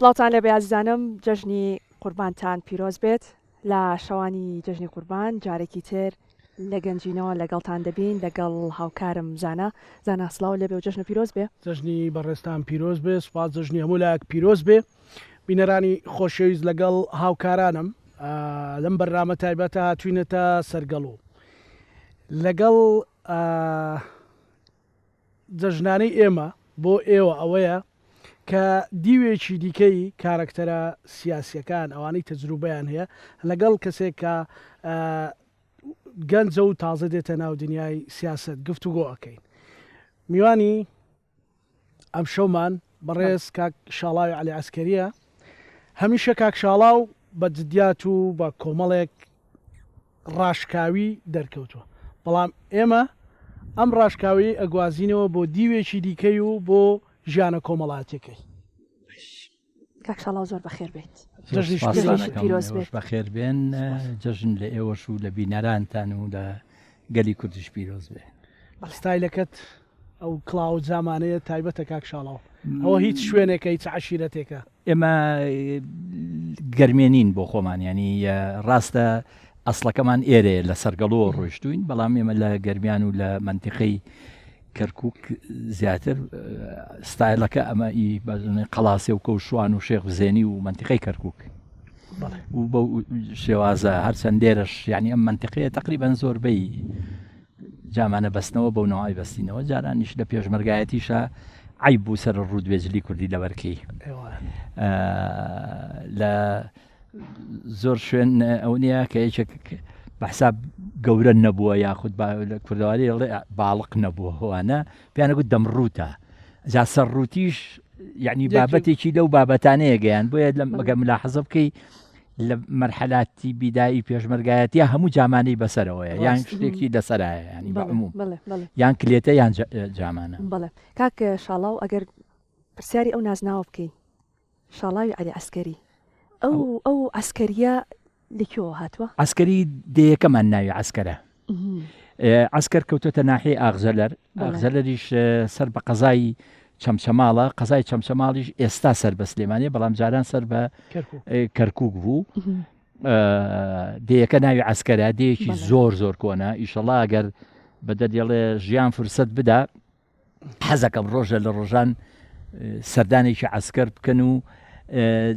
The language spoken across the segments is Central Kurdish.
سڵاوتان لەبێ عزیزانم جەژنی قوربانتان پیرۆز بێت لە شەوانی جەژنی قوربان جارێکی تر لە گەنجینەوە لەگەڵتان دەبین لەگەڵ هاوکارم زانا سڵاو لەبێ و جەژنە پیرۆز بێ جەژنی بەڕێستان پیرۆز بێ سوپاس جەژنی هەموو لایەک پیرۆز بێ بینەرانی خۆشەویست لەگەڵ هاوکارانم لەم بەرنامە تایبەتە هاتوینەتە سەرگەڵوو لەگەڵ جەژنانەی ئێمە بۆ ئێوە ئەوەیە کە دیوێکی دیکەی کارکتەرە سیاسیەکان ئەوانەی تەجروبەیان هەیە لەگەڵ کەسێک کە گەنجە و تازە دێتە ناو دنیای سیاست گفتوگۆ ئەەکەین میوانی ئەم شەومان بەڕێز کاک شاڵاوی عەلی عەسکەریە هەمیشە کاک شاڵاو بە جدیات و بە کۆمەڵێک ڕاشکاوی دەرکەوتووە بەڵام ئێمە ئەم ڕاشکاوی ئەگوازینەوە بۆ دیوێکی دیکەی و بۆ ژیانە کۆمەڵاتەکەی کاک شاڵاو زۆر بەخێر بێت بەخێر بێن جەژن لە ئێوەش و لە بینەرانتان و لە گەلی کوردیش پیرۆز بێ ستایلەکەت ئەو کلااو زمانەیە تایبەتە کاک شاڵاو ئەوە هیچ شوێنێکە هیچ عشیرەتێکە ئێمە گەرمێنین بۆ خۆمان ینی ڕاستە ئەسڵەکەمان ئێرێ لە سەرگەڵۆ ڕۆیشتوین بەڵام ئێمە لە گەرمیان و لە منتیقەی کەرکک زیاتر ستایلەکە ئەمە قەڵاسێ و کەوشوان و شێخ زێنی و منتیقەی کەرکک و بە شێوازە هەرچەند دێرەش ینی ئەم منتیقەیە تقریبان زۆربەی جامانە بەستنەوە بەو نەوەی بەستینەوە جارانیش لە پێشمەرگایەتیشە عیب بوو سەر ڕوودوێجلی کوردی لە بەرکەی لە زۆر شوێن ئەو نییە کە یەکێک بەحساب گەورە نەبووە یاخود لە کوردەواری باڵق نەبووە هۆوانە پیانەگوت دەمڕوتە جا سەر ڕوتیش یعنی بابەتێکی لەو بابەتانەیە گەیان بۆیە مەگە ملاحەزە بکەی لە مەرحەلاتی بیدایی پێشمەرگایەتە هەموو جامانەی بەسەرەوەیە یان شتێکی لەسەرایە ینی بەعموم یان کلێتە یان جامانە بەڵێ کاک شاڵاو ئەگەر پرسیاری ئەو نازناوە بکەی شاڵاوی عەلی عەسکەری ئەو عەسکەریە لەکوێوە هاتووە عەسکەری دەیەکەمان ناوی عەسکەرە عەسکەر کەوتۆتە ناحیەی ئاغزەلەریش سەر بە قەزای چەمچەماڵە قەزای چەمچەماڵیش ئێستا سەر بە سلێمانیە بەڵام جاران سەر بە کەرکوک بوو دەیەکە ناوی عەسکەرە دەیەکی زۆر کۆنە ئیشەڵا ئەگەر بەدە دێڵێ ژیان فرسەت بدا حەزەکەم ڕۆژە لە ڕۆژان سەردانێکی عەسکەر بکەن و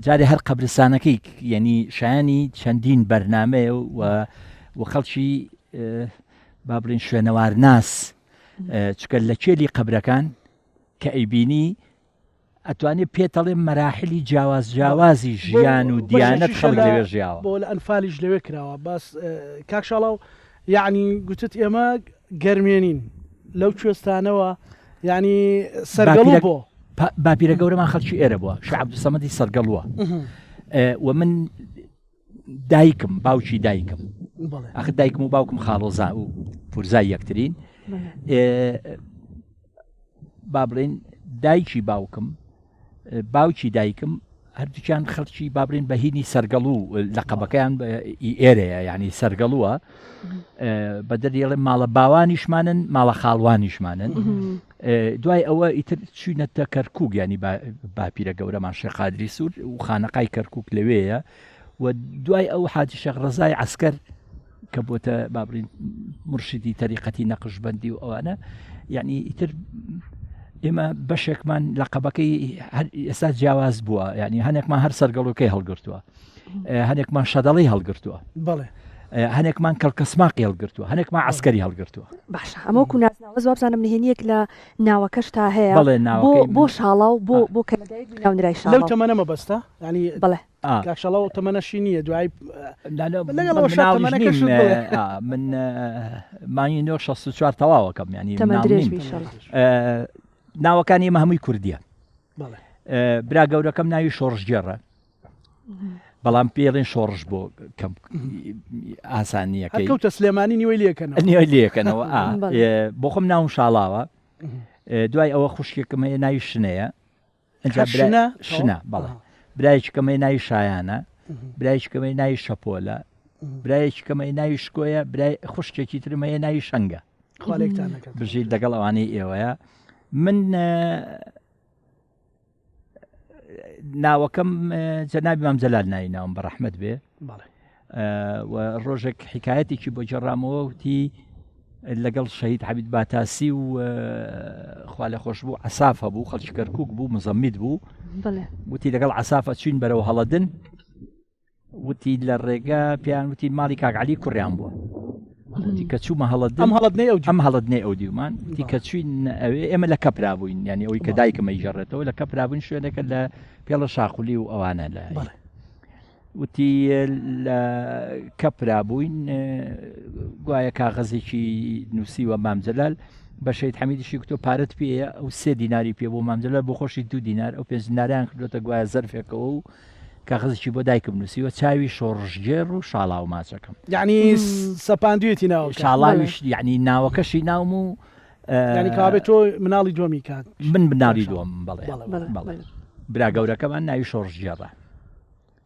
جارێ هەر قەبرستانەکەی یعنی شایانی چەندین بەرنامەیە و خەڵکی با بڵین شوێنەوار ناس چکە لە کێلی قەبرەکان کە ئەیبینی ئەتوانێت پێتەڵێ مەراحلی جیاوازی ژیان و دیانەت خەڵک لەوێ ژیاوە بۆ لە ئەنفالیش لەوێ کراوە باس کاک شاڵاو یعنی گوتت ئێمە گەرمێنین لەو کوێستانەوە ینی سەرگەڵوو بۆ باپیرە گەورەمان خەڵکی ئێرە بووە شێخ عەبدولسەمەدی سەرگەڵووە و من دایکم باوکی دایکم ئاخر دایکم و باوکم خاڵۆزا و پورزای یەکترین با بڵێن دایکی باوکم باوکی دایکم هەردووکیان خەڵکی با بڵێن بە هینی سەرگەڵوو لە قەبەکەیان ئێرەیە ینی سەرگەڵووە بە دەریێڵێ ماڵە باوانیشمانن ماڵە خاڵوانیشمانن دوای ئەوە ئیتر چوینەتە کەرکوک ینی باپیرە گەورەمان شێخ قادری سوور و خانەقای کەرکوک لەوەیە و دوای ئەو حاجی شێخ ڕەزای عەسکەر کە بۆتە با بڵێن مرشدی تەریقەتی نەقشبەندی و ئەوانە یعنی ئیتر ئێمە بەشێکمان لە قەبەکەی ئێستا جیاواز بووە ینی هەنێکمان هەر سەرگەڵوەکەی هەڵگرتووە هەنێکمان شەدەڵی هەڵگرتووە بەڵێ هەنێکمان کەلکەسماقی هەڵگرتووە هەنێکمان عەسکەری هەڵگرتووە باشە ئەمەوەکو نازناوە زۆر بزانم نهێنیەک لە ناوەکەش تا هەیە بەڵێ بۆ شاڵاو بۆ کەلەدایک ناونرای شاڵاو لەو تەمەنە مەبەستە ینی بەڵێ کاک شاڵاو تەمەنەشی نییە دوای من مانگی 64 تەواوەکەم ینی ناوەکانی ئێمە هەمووی کوردیە برا گەورەکەم ناوی شۆڕژگێڕە بەڵام پێڵێن شۆڕژ بۆ کەم ئاسانیەکەی کەوتە سلێمانی نیوەی لێکەنەوە بۆ خۆم ناوم شاڵاوە دوای ئەوە خوشکێکمە ناوی شنەیە شنە بەڵێ برایەکەمە ناوی شایانە برایەکەمە ناوی شەپۆلە برایەکەمە ناوی شکۆیە برای خوشکێکی ترمەیە ناوی شەنگە بژیت لەگەڵ ئەوانەی ئێوەیە من ناوەکەم جەنابی مام جەلال ناوی ناوم بە ڕەحمەت بێ بەڵێ و ڕۆژێک حکایەتێکی بۆ جێڕامەوە وتی لەگەڵ شەهید حەبید باتاسی و خوا لە خۆش بوو عەسافە بوو خەڵکی کەرکووک بوو مزەمید بوو وتی لەگەڵ عەسافە چوین بەرەو هەڵەدن وتی لە ڕێگە پیان وتی ماڵی کاک عەلی کوڕیان بووە وتی کە چوومە هەڵەدن ئەم هەڵەدنەی ئەو دیومان وتی کە چوین ئەوێ ئێمە لە کەپرا بووین یعنی ئەوەی کە دایکمە ئیژەڕێتەوە لە کەپرا بووین شوێنەکە لە پێڵە شاخولی و ئەوانە لە وتی لە کەپرا بووین گوایە کاغەزێکی نووسیوە مام جەلال بە شەید حەمیدیشی کتۆ پارەت پێیە ئەو 3 دیناری پێ بۆ مام جەلال بۆ خۆشی 2 دینار ئەو 5 دیناریان کردوتە گوایە زەرفێکەوە و کاغەزێکی بۆ دایکم نووسیوە چاوی شۆڕژگێر و شاڵاو ماچەکەم یعنی سەپاندوێتی ناو شاڵاویش یعنی ناوەکەشی ناوم و ینی کابێت تۆ مناڵی دووەمی کات من بناڵی دووەم بەڵێ برا گەورەکەمان ناوی شۆڕژگێڕە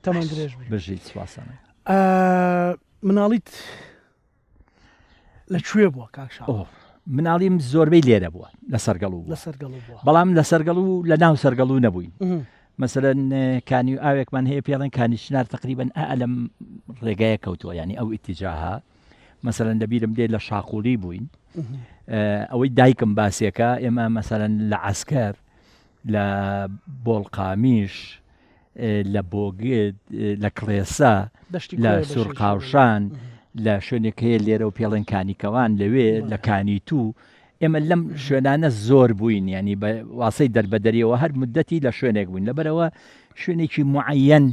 تەمان درێژ بژیت سواسانە مناڵیت لەکوێ بووە کاکشاڵ مناڵیم زۆربەی لێرە بووە لە سەرگەڵوو بەڵام لە سەرگەڵوو لە ناو سەرگەڵوو نەبووین مثلەن کانی و ئاوێکمان هەیە پێڵێن کانی چنار تقریبن ئەلەم ڕێگایە کەوتووە ینی ئەو ئیتیجاها مثلەن لەبیرم دێ لە شاقولی بووین ئەوەی دایکم باسیەکە ئێمە مثلەن لە عسکەر لە بۆڵقامیش لە بۆگێت لە کڵێسا لە سوورقاوشان لە شوێنێک هەیە لێرە و پێڵێن کانیکەوان لەوێ لە کانی تو ئێمە لەم شوێنانە زۆر بووین ینی بە واسەی دەربەدەریەوە هەر مدەتی لە شوێنێک بووین لەبەرەوە شوێنێکی معەن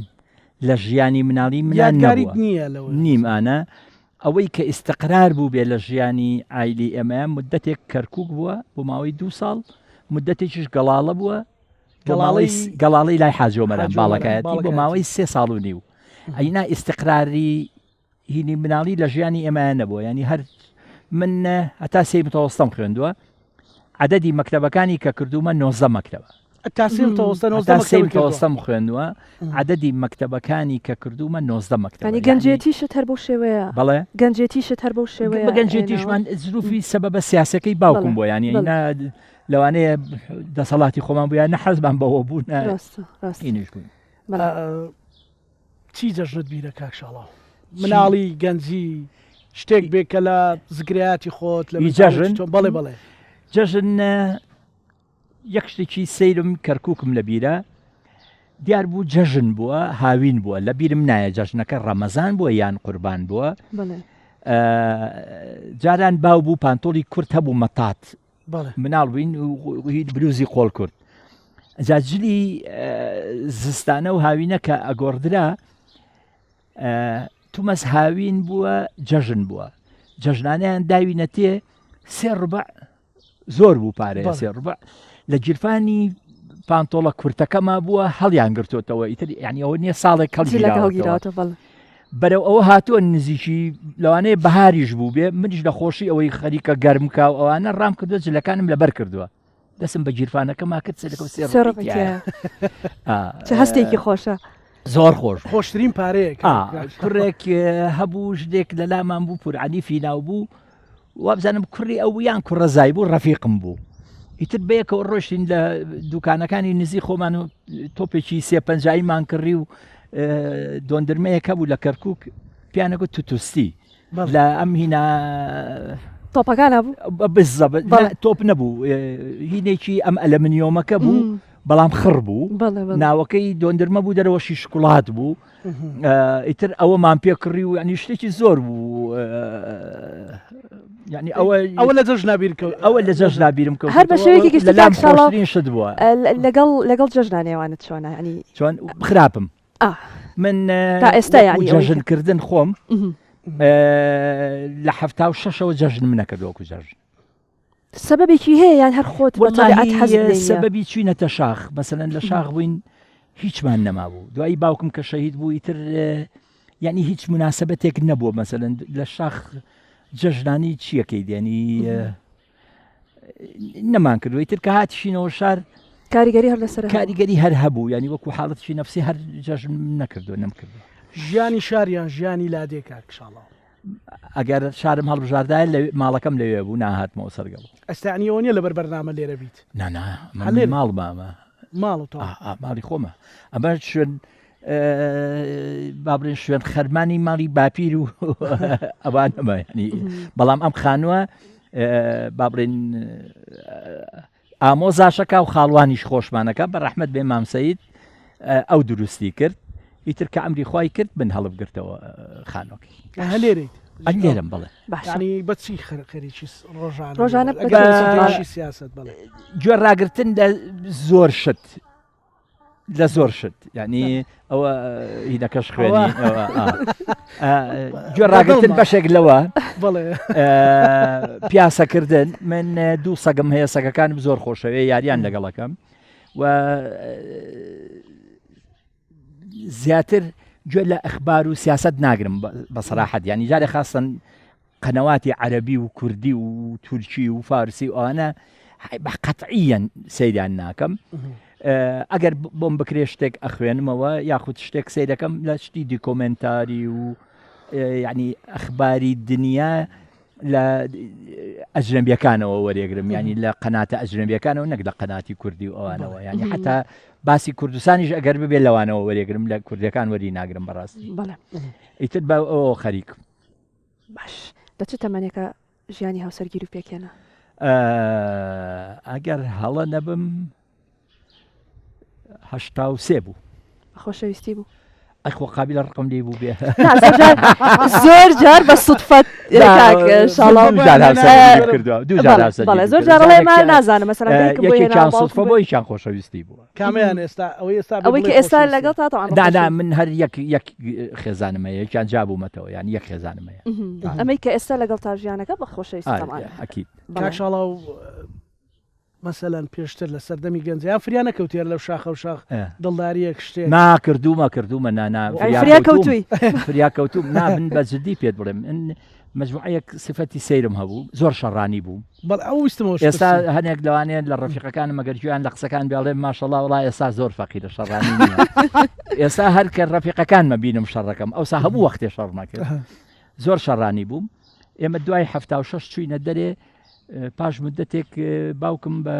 لە ژیانی مناڵی منان نەبووە نیمانە ئەوەی کە ئیستقرار بوو بێ لە ژیانی ئایلی ئێمە مدەتێک کەرکووک بووە بۆ ماوەی 2 ساڵ مدەتێکیش گەڵاڵە بووە گەڵاڵی لای حاجۆمەران باڵەکایەتی بۆ ماوەی 3 ساڵ و نیو ئەینا ئیستقراری هینی مناڵی لە ژیانی ئێمە نەبووە ینی هەر من هەتا سێ متەوەستەم خوێندووە عەدەدی مەکتەبەکانی کە کردومە 19 مەکتەبە سێ متەوەستەم خوێندووە عەدەدی مەکتەبەکانی کە کردومە 19 مەکتەبە ینی گەنجێتیشت هەر بەو شێوەیە بەڵێ گەنجێتیشت هەر بەو شێوەیە بە گەنجێتیشمان زروفی سەبەبە سیاسەکەی باوکم بۆ ینی ئینا لەوانەیە دەسەڵاتی خۆمان بووە نە حەزمان بەوە بوون ئینش بووین چی جەژنت بیرە کاکشاڵاو مناڵی گەنجی شتێک بێ کە لە زگریاتی خۆت لە بەڵێ بەڵێ جەژن یەک شتێکی سەیرم کەرکووکم لە بیرە دیار بوو جەژن بووە هاوین بووە لە بیرم نایە جەژنەکە ڕەمەزان بووە یان قوربان بووە جاران باو بوو پانتۆڵی کورت هەبوو مەتات مناڵ بووین هیچ بلوزی قۆڵ کورد جاجلی زستانە و هاوینە کە ئەگۆڕدرا تومەس هاوین بووە جەژن بووە جەژنانیان داوینە تێ 3 ڕبع زۆر بوو پارەیە 3 ڕبع لە گیرفانی پانتۆڵە کورتەکەما بووە هەڵیان گرتوتەوە ئیتر یعنی ئەوە نییە ساڵێک هەڵگیراوە بەرەو ئەوە هاتووە نزیکی لەوانەیە بەهاریش بوو بێ منیش لە خۆشی ئەوەی خەریکە گەرمکە و ئەوانە ڕام کردو جلەکانم لەبەر کردووە دەسم بە گیرفانەکەما کرد چه هەستێکی خۆشە زۆر خۆش خۆشترین پارەیە کوڕێک هەبوو شتێک لە لامان بوو پورعەنیفی ناو بوو وابزانم کوڕی ئەو یان کوڕەزای بوو ڕەفیقم بوو ئیتر بەیەکەوە ڕۆشتین لە دوکانەکانی نزی خۆمان و تۆپێکی 350مان کڕی و دۆندرمەیەکە بوو لە کەرکووک پیانەگوت تووتوستی لە ئەم هینا تۆپەکانە بوو تۆپ نەبوو هینێکی ئەم ئەلەمنیۆمەکە بوو بەڵام خڕ بوو ناوەکەی دۆندرمە بوو دەرەوەشی شکڵات بوو ئیتر ئەوەمان پێ کڕی و ینی شتێکی زۆر بوو ینی ئەوە لە جەژنابیر ئەوە لە جەژنابیرم کەوت هەر بە شێوەیەکی گشتین شت بووە لەگەڵ جەژنانێوانت چۆنە ینی چۆن خراپم من تا ئێستا ینی جەژنکردن خۆم لە 76ەوە جەژن منەکردوەکو جەژن سەبەبێکی هەیە یان هەر خۆت سەبەبی چوینەتە شاخ مەسەلەن لە شاخ بووین هیچمان نەمابوو دوایی باوکم کە شەهید بوو ئیتر ینی هیچ مناسبەتێک نەبووە مەسەلەن لە شاخ جەژنانی چیەکەی دێنی نەمان کردووە ئیتر کە هاتیشینەوە شار کاریگەری هەر لەسەر کاریگەری هەر هەبوو ینی وەکو حاڵەتی نەفسی هەر جەژن نەکردووە نەمکردو ژیانی شاریان ژیانی لادێ کاکشاڵاو ئەگەر شارم هەڵبژاردایە لە ماڵەکەم لەوێ بوو ناهاتمەوە سەرگەڵ ئەستانیەوە نیە لەبەر بەرنامە لێرە بیت نانا ماڵ مامە ماڵەوە ماڵی خۆمە ئەمە شوێن با بڵێن شوێن خەرمانی ماڵی باپیر و ئەوانەمە ینی بەڵام ئەم خانووە با بڵێن ئامۆزاشەکە و خاڵوانیش خۆشمانەکە بە ڕەحمەت بێ مامسەید ئەو دروستی کرد ئیتر کە ئەمری خوای کرد من هەڵبگرتەوە خانۆکی هەلێرەیت ئەنگێرم بڵێ ینی بەچی خەریکی ڕۆژانە سیاست بڵێ گوێڕاگرتن لە زۆر شت لە زۆر شت ینی ئەوە هینەکەش خوێنی گوێڕاگرتن بەشێک لەوە پیاسەکردن من دوو سەگم هەیە سەگەکانم زۆر خۆشەوێ یاریان لەگەڵەکەم و زیاتر گوێ لە ئەخبار و سیاست ناگرم بە سەراحەت ینی جارێ خاستن قەنەواتی عەرەبی و کوردی و تورکی و فارسی ئەوانە بە قەتعیەن سەیریان ناکەم ئەگەر بۆم بکرێ شتێک ئەخوێنمەوە یاخود شتێک سەی دەکەم لە شتی دیکۆمنتاری و ینی ئەخباری دنیا لە ئەجنەبیەکانەوە وەرێگرم ینی لە قەناتە ئەجنەبیەکانەوە نەک لە قەناتی کوردی و ئەوانەوە ینی حتا باسی کوردستانیش ئەگەر ببێت لەوانەوە وەرێگرم لە کوردەکان وەری ناگرم بەڕاستی ئیتر بە ئەوە خەریک باش دەچ تەمەنێکە ژیانی هاوسەرگیر و پێکێنە ئەگەر هەڵە نەبم 83 بوو خۆشەویستی بوو ئەخۆ قابلە ڕقم لێ بوو بێ زۆر جار بە سوتفەت زۆر جارڵێمان نازانم مەسەران سوتفە بۆ هیچیان خۆشەویستی بووە کامیان ئێستا ئەوەی کە ئێستا لەگەڵ دانا من هەر یەک خێزانمە یەکیان جابوومەتەوە یان یەک خێزانمەیە ئەمەی کە ئێستا لەگەڵ تا ژیانەکە بە خۆشەویستی ئەکید کاکشاڵا و مەسەلەن پێشتر لە سەردەمی گەنجیان فریانە کەوتێر لەو شاخە و شاخ دڵداریەک شتێک کردومە نانا فریا کەوتوم نابن بە جدی پێت بڵێم مجموعەیەک سفەتی سەیرم هەبوو زۆر شەڕانی بوو بەڵ ئەو ویستمەوە ئێستا هەنێک لەوانێن لە ڕەفیقەکان مەگەرجویان لە قسەکان بێڵێ ماشەڵڵا وڵای ئێستا زۆر فەقیرە شەڕانی نییە ئێستا هەر کە ڕەفیقەکان مەبینم شەڕەکەم ئەوسا هەموو وەختێ شەڕ نەکرد زۆر شەڕانی بووم ئێمە دوای 76 چوینە دەرێ پاش مدەتێک باوکم بە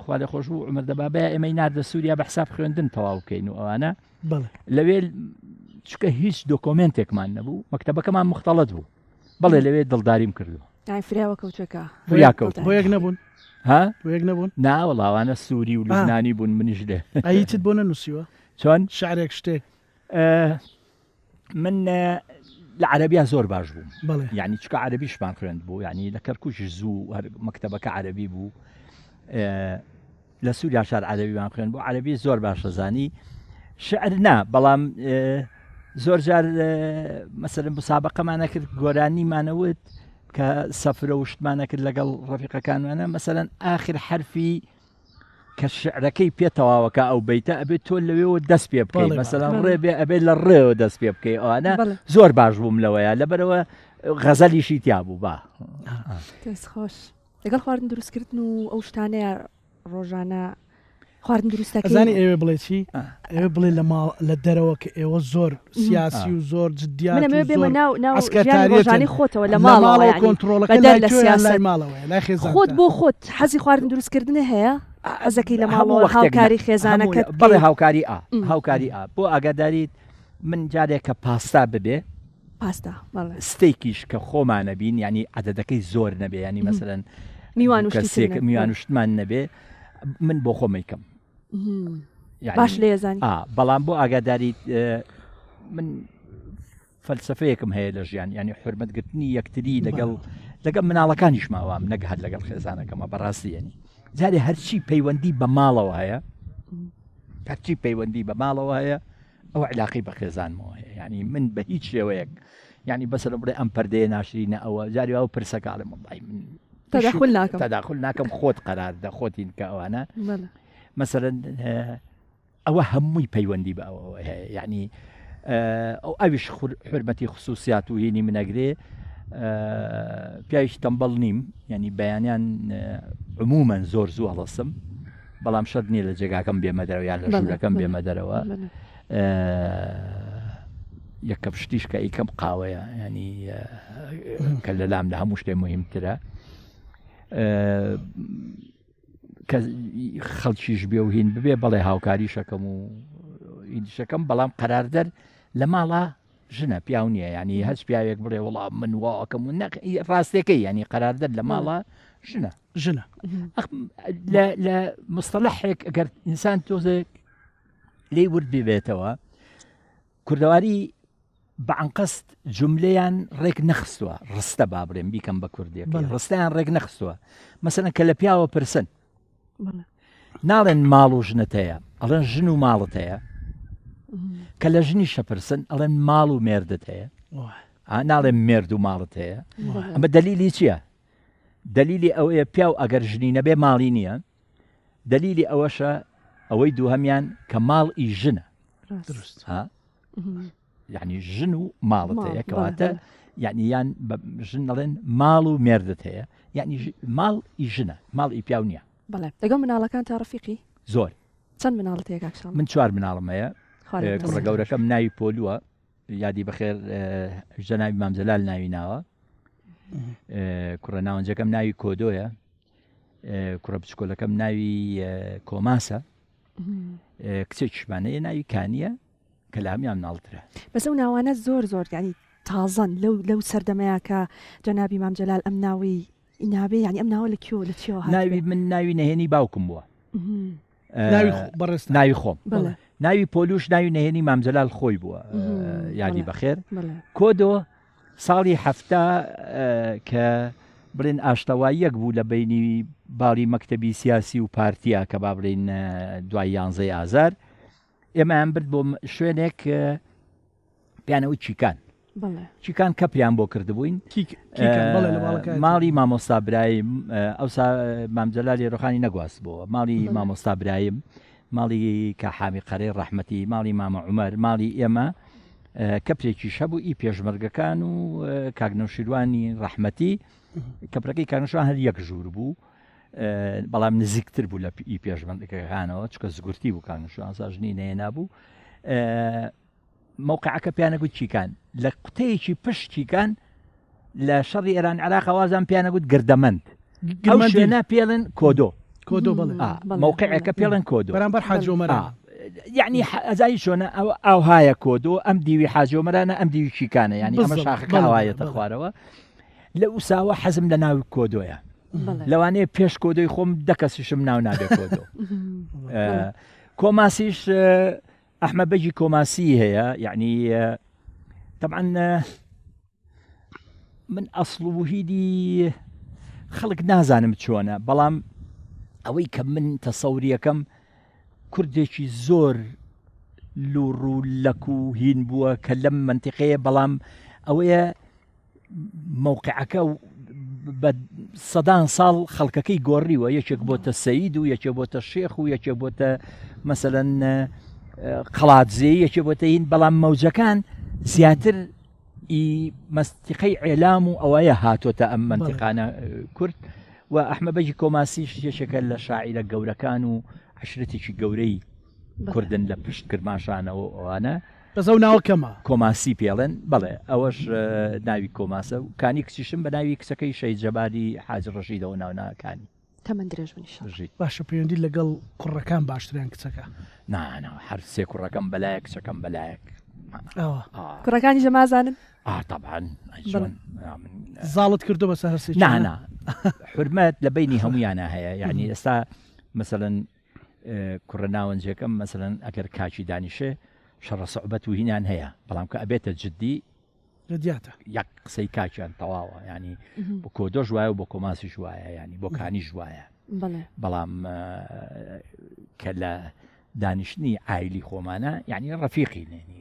خوالە خۆش بوو عمەردە بابەیە ئێمەی ناردە سووریا بە حساب خوێندن تەواو بکەین و ئەوانە لەوێ چکە هیچ دۆکۆمنتێکمان نەبوو مەکتەبەکەمان مختەڵەت بوو بەڵێ لەوێ دڵداریم کردو فراوە کەوتەکە بۆ یەک نەبوون بۆ یەک نەبوون ناوەڵاوانە سووری و لوبنانی بوون منیش لێ ئەیتت بۆ نەنووسیوە چۆن شعرێک شتێک من لە عەرەبیا زۆر باش بووم بەڵێ یعنی چکە عەرەبیشمان خوێند بوو ینی لە کەرکووش زوو مەکتەبەکە عەرەبی بوو لە سووریا شار عەرەبیمان خوێند بوو عەرەبی زۆر باشە زانی شعر نا بەڵام زۆر جار مەسەلەن مسابقەمانە کرد گۆرانیمانەوت کە سەفرە و شتمانە کرد لەگەڵ ڕەفیقەکانمانە مەسەلەن ئاخر حرفی کە شعرەکەی پێتەواوەکە ئەو بیتە ئەبێت تۆ لەوێەوە دەست پێ بکەیت مەسەلەن ڕێبێ ئەبێت لە ڕێوە دەست پێ بکەی ئەوانە زۆر باش بووم لەوەیە لەبەرەوە غەزەلیشی تیا بوو با دەست خۆش لەگەڵ خواردن دروستکردن و ئەو شتانەیە ڕۆژانە خواردن دروستەکەزانی ئێوە بڵێ چی ئێوە بڵێ لە دەرەوە کە ئێوە زۆر سیاسی و زۆر جدیات ڕۆژانی خۆتەوە لە ماڵەوە کۆنتڕۆڵەکە لە سیاسی ماڵەوە لای خێزان خۆت بۆ خۆت حەزی خواردن دروستکردنە هەیە ئەزەکەی لە ماڵەوە هاوکاری خێزانەکەت بڵێ هاوکاری بۆ ئاگاداریت من جارێکە پاستا ببێ پاستا ستێکیش کە خۆمانە بین ینی عەدەدەکەی زۆر نەبێ ینی مەسەلەن میوان وشتمان نەبێ من بۆ خۆمەیکەم باش لە ێزانی بەڵام بۆ ئاگاداریت من فەلسفەیەکم هەیە لە ژیان ینی حورمەتگرتنی یەکتری لەگەڵ مناڵەکانیش ماوام نەک هەر لەگەڵ خێزانەکەمە بەڕاستیێنی جارێ هەرچی پەیوەندی بە ماڵەوە هەیە هەرچی پەیوەندی بە ماڵەوە هەیە ئەو علاقی بە خێزانمەوە هەیە ینی من بە هیچ شێوەیەک ینی بەسەر بڵێ ئەم پەردەیە ناشرینە ئەوە جاری ئەو پرسەکڵم وڵای من تەداخل ناکەم خۆت قەرار دە خۆتین کە ئەوانە مەسەرەن ئەوە هەمووی پەیوەندی بە ئەوە هەیە یعنی ئەو ئەویش حرمەتی خصوصیات و هینی منەگرێ پیاویش تەمبەڵ نیم ینی بەیانیان عمومەن زۆر زوو هەڵەسم بەڵام شەر نییە لە جێگاکەم بێمە دەرەوە یان لە ژوورەکەم بێمە دەرەوە یەکە پشتیش کە ئیکەم قاوەیە ینی کە لەلام لە هەموو شتێ مهمترە کە خەڵکیش بێ و هین ببێ بەڵێ هاوکاری شەکەم و شەکەم بەڵام قەراردەر لە ماڵە ژنە پیاو نییە ینی هەست پیاوێک بڵێ وڵام من واکەم و ڕاستەکەی ینی قەراردەر لە ماڵە ژنە لە مستەلەحێک ئەگەر ئینسان تۆزێک لێی ورد ببێتەوە کوردەواری بەعنقەست جملەیان ڕێک نەخستووە ڕستە با بڵێم بیکەم بە کوردێکی ڕستیان ڕێک نەخستووە مەسەن کە لە پیاوە پرسن ناڵێن ماڵ و ژنت هەیە ئەڵێن ژن و ماڵت هەیە کە لە ژنی شەپرسن ئەڵێن ماڵ و مێردت هەیە ناڵێن مێرد و ماڵت هەیە ئەمە دلیلی چییە؟ دلیلی ئەوەیە پیاو ئەگەر ژنی نەبێ ماڵی نییە دلیلی ئەوەشە ئەوەی دووهەمیان کە ماڵی ژنە یعنی ژن و ماڵت هەیە کەواتە یعنی یان ژن دەڵێن ماڵ و مێردت هەیە یعنی ماڵی ژنە ماڵی پیاو نییە بەڵێ لەگەڵ مناڵەکان تا ڕەفیقی زۆر چەند مناڵت هەیە کاک شاڵ؟ من 4 مناڵم هەیە کوڕە گەورەکەم ناوی پۆلووە یادی بەخێر ژە ناوی مامجەلال ناوی ناوە کوڕە ناوەنجەکەم ناوی کۆدۆیە کوڕە بچکۆلەکەم ناوی کۆماسە کچێکیشمانەیە ناوی کانیە کە لە هەمیان مناڵترە بەس ئەو ناوانە زۆر ینی تازەن لەو سەردەمەیە کە جەنابی مامجەلال ئەم ناوی نابێ ینی ئەم ناوە لە کیۆ لە چیەوە ناوی من ناوی نەهێنی باوکم بووە ناوی خۆم ناوی پۆلوش ناوی نەهێنی مامجەلال خۆی بووە یادی بەخێر کۆدۆ ساڵی هەفتە کە بڵێن ئاشتەواییەک بوو لە بینی باڵی مەکتەبی سیاسی و پارتیا کە با بڵێن دوای 11 ئازار ئێمەیان برد بۆ شوێنێک پیانەوەی چیکان کەپریان بۆ کردبووین ماڵی مامۆستا برایم ئەوسا مامجەلالی ڕۆخانی نەگواست بووە ماڵی مامۆستا برایم ماڵی کە حامی قەرەی ڕەحمەتی ماڵی مامە عومەر ماڵی ئێمە کەپرێکی شەبوو ئی پێشمەرگەکان و کاگنەوشیروانی ڕەحمەتی کەپرەکەی کاگنەوشیروان هەر یەک ژوور بوو بەڵام نزیکتر بوو لە ئی پێشمەرگەکانەوە چکە زگورتی بوو کاگنەوشیروان ساژنی نەهێنابوو مووقعەکە پیانەگوت چیکان لە قوتەیەکی پشت چیکان لە شەڕی ئێران عێراق وازان پیانەگوت گردەمەند ئەو شوێنە پێڵن کۆدۆ مووقعەکە پێڵن کۆدۆ بەرامبەر حاجۆمەران یعنی ئەزایی چۆنە ئەو هایە کۆدۆ ئەم دیوی حاجۆمەرانە ئەم دیوی چیکانە ینی ئەمە شاخەکە ئاوایەتە خوارەوە لە ئوساوە حەزم لە ناوی کۆدۆیە لەوانەیە پێش کۆدۆی خۆم دەکەسیشم ناو نابێ کۆدۆ کۆماسیش ئەحمە بەجی کۆماسی هەیە یعنی طبعا من ئەسڵ و هیدی خەڵک نازانم چۆنە بەڵام ئەوەی کە من تەسەوریەکەم کوردێکی زۆر لوڕ و لەک و هین بووە کە لەم منتیقەیە بەڵام ئەوەیە مووقعەکە بە سەدان ساڵ خەڵکەکەی گۆڕیوە یەکێک بۆتە سەید و یەکێ بۆتە شێخ و یەکێ بۆتە مەسەلەن قەڵاتزێ یەکێ بۆتە هین بەڵام مەوجەکان زیاتر مەستیقەی عێلام و ئەوەیە هاتۆتە ئەم منتیقانە کورد و ئەحمە بەجی کۆماسیش یەکێکە لە شاعیرە گەورەکان و عشرەتێکی گەورەی کوردن لە پشت کرماشانەوە ئەوانە بەزەو ناوەکەمە کۆماسی پێڵێن بەڵێ ئەوەش ناوی کۆماسە و کانی کچیشم بە ناوی کچەکەی شەید جەباری حاج ڕەشیدەوە ناوناکانی تەمەن درێژ بنیشژیت باشە پەیوەندی لەگەڵ کوڕەکان باشتریان کچەکە نانەوە هەر سێ کوڕەکەم بەلایە کچەکەم بەلایەک کوڕەکانی ژەمازانن طبعاً زاڵت کردو بەسەر هەرسێ نانا حرمەت لە بینی هەمویانە هەیە یعنی ئێستا مەسەلەن کوڕە ناوەنجەکەم مەسەلەن ئەگەر کاچی دانیشێ شەڕە سەعبەت و هینیان هەیە بەڵام کە ئەبێتە جددی دیاتە یەک قسەی کاچیان تەواوە ینی بۆ کۆدۆ ژوایە و بۆ کۆماسی ژوایە ینی بۆ کانی ژوایە بەڵام کە لە دانیشتنی عایلی خۆمانە یعنی ڕەفیقی نێنی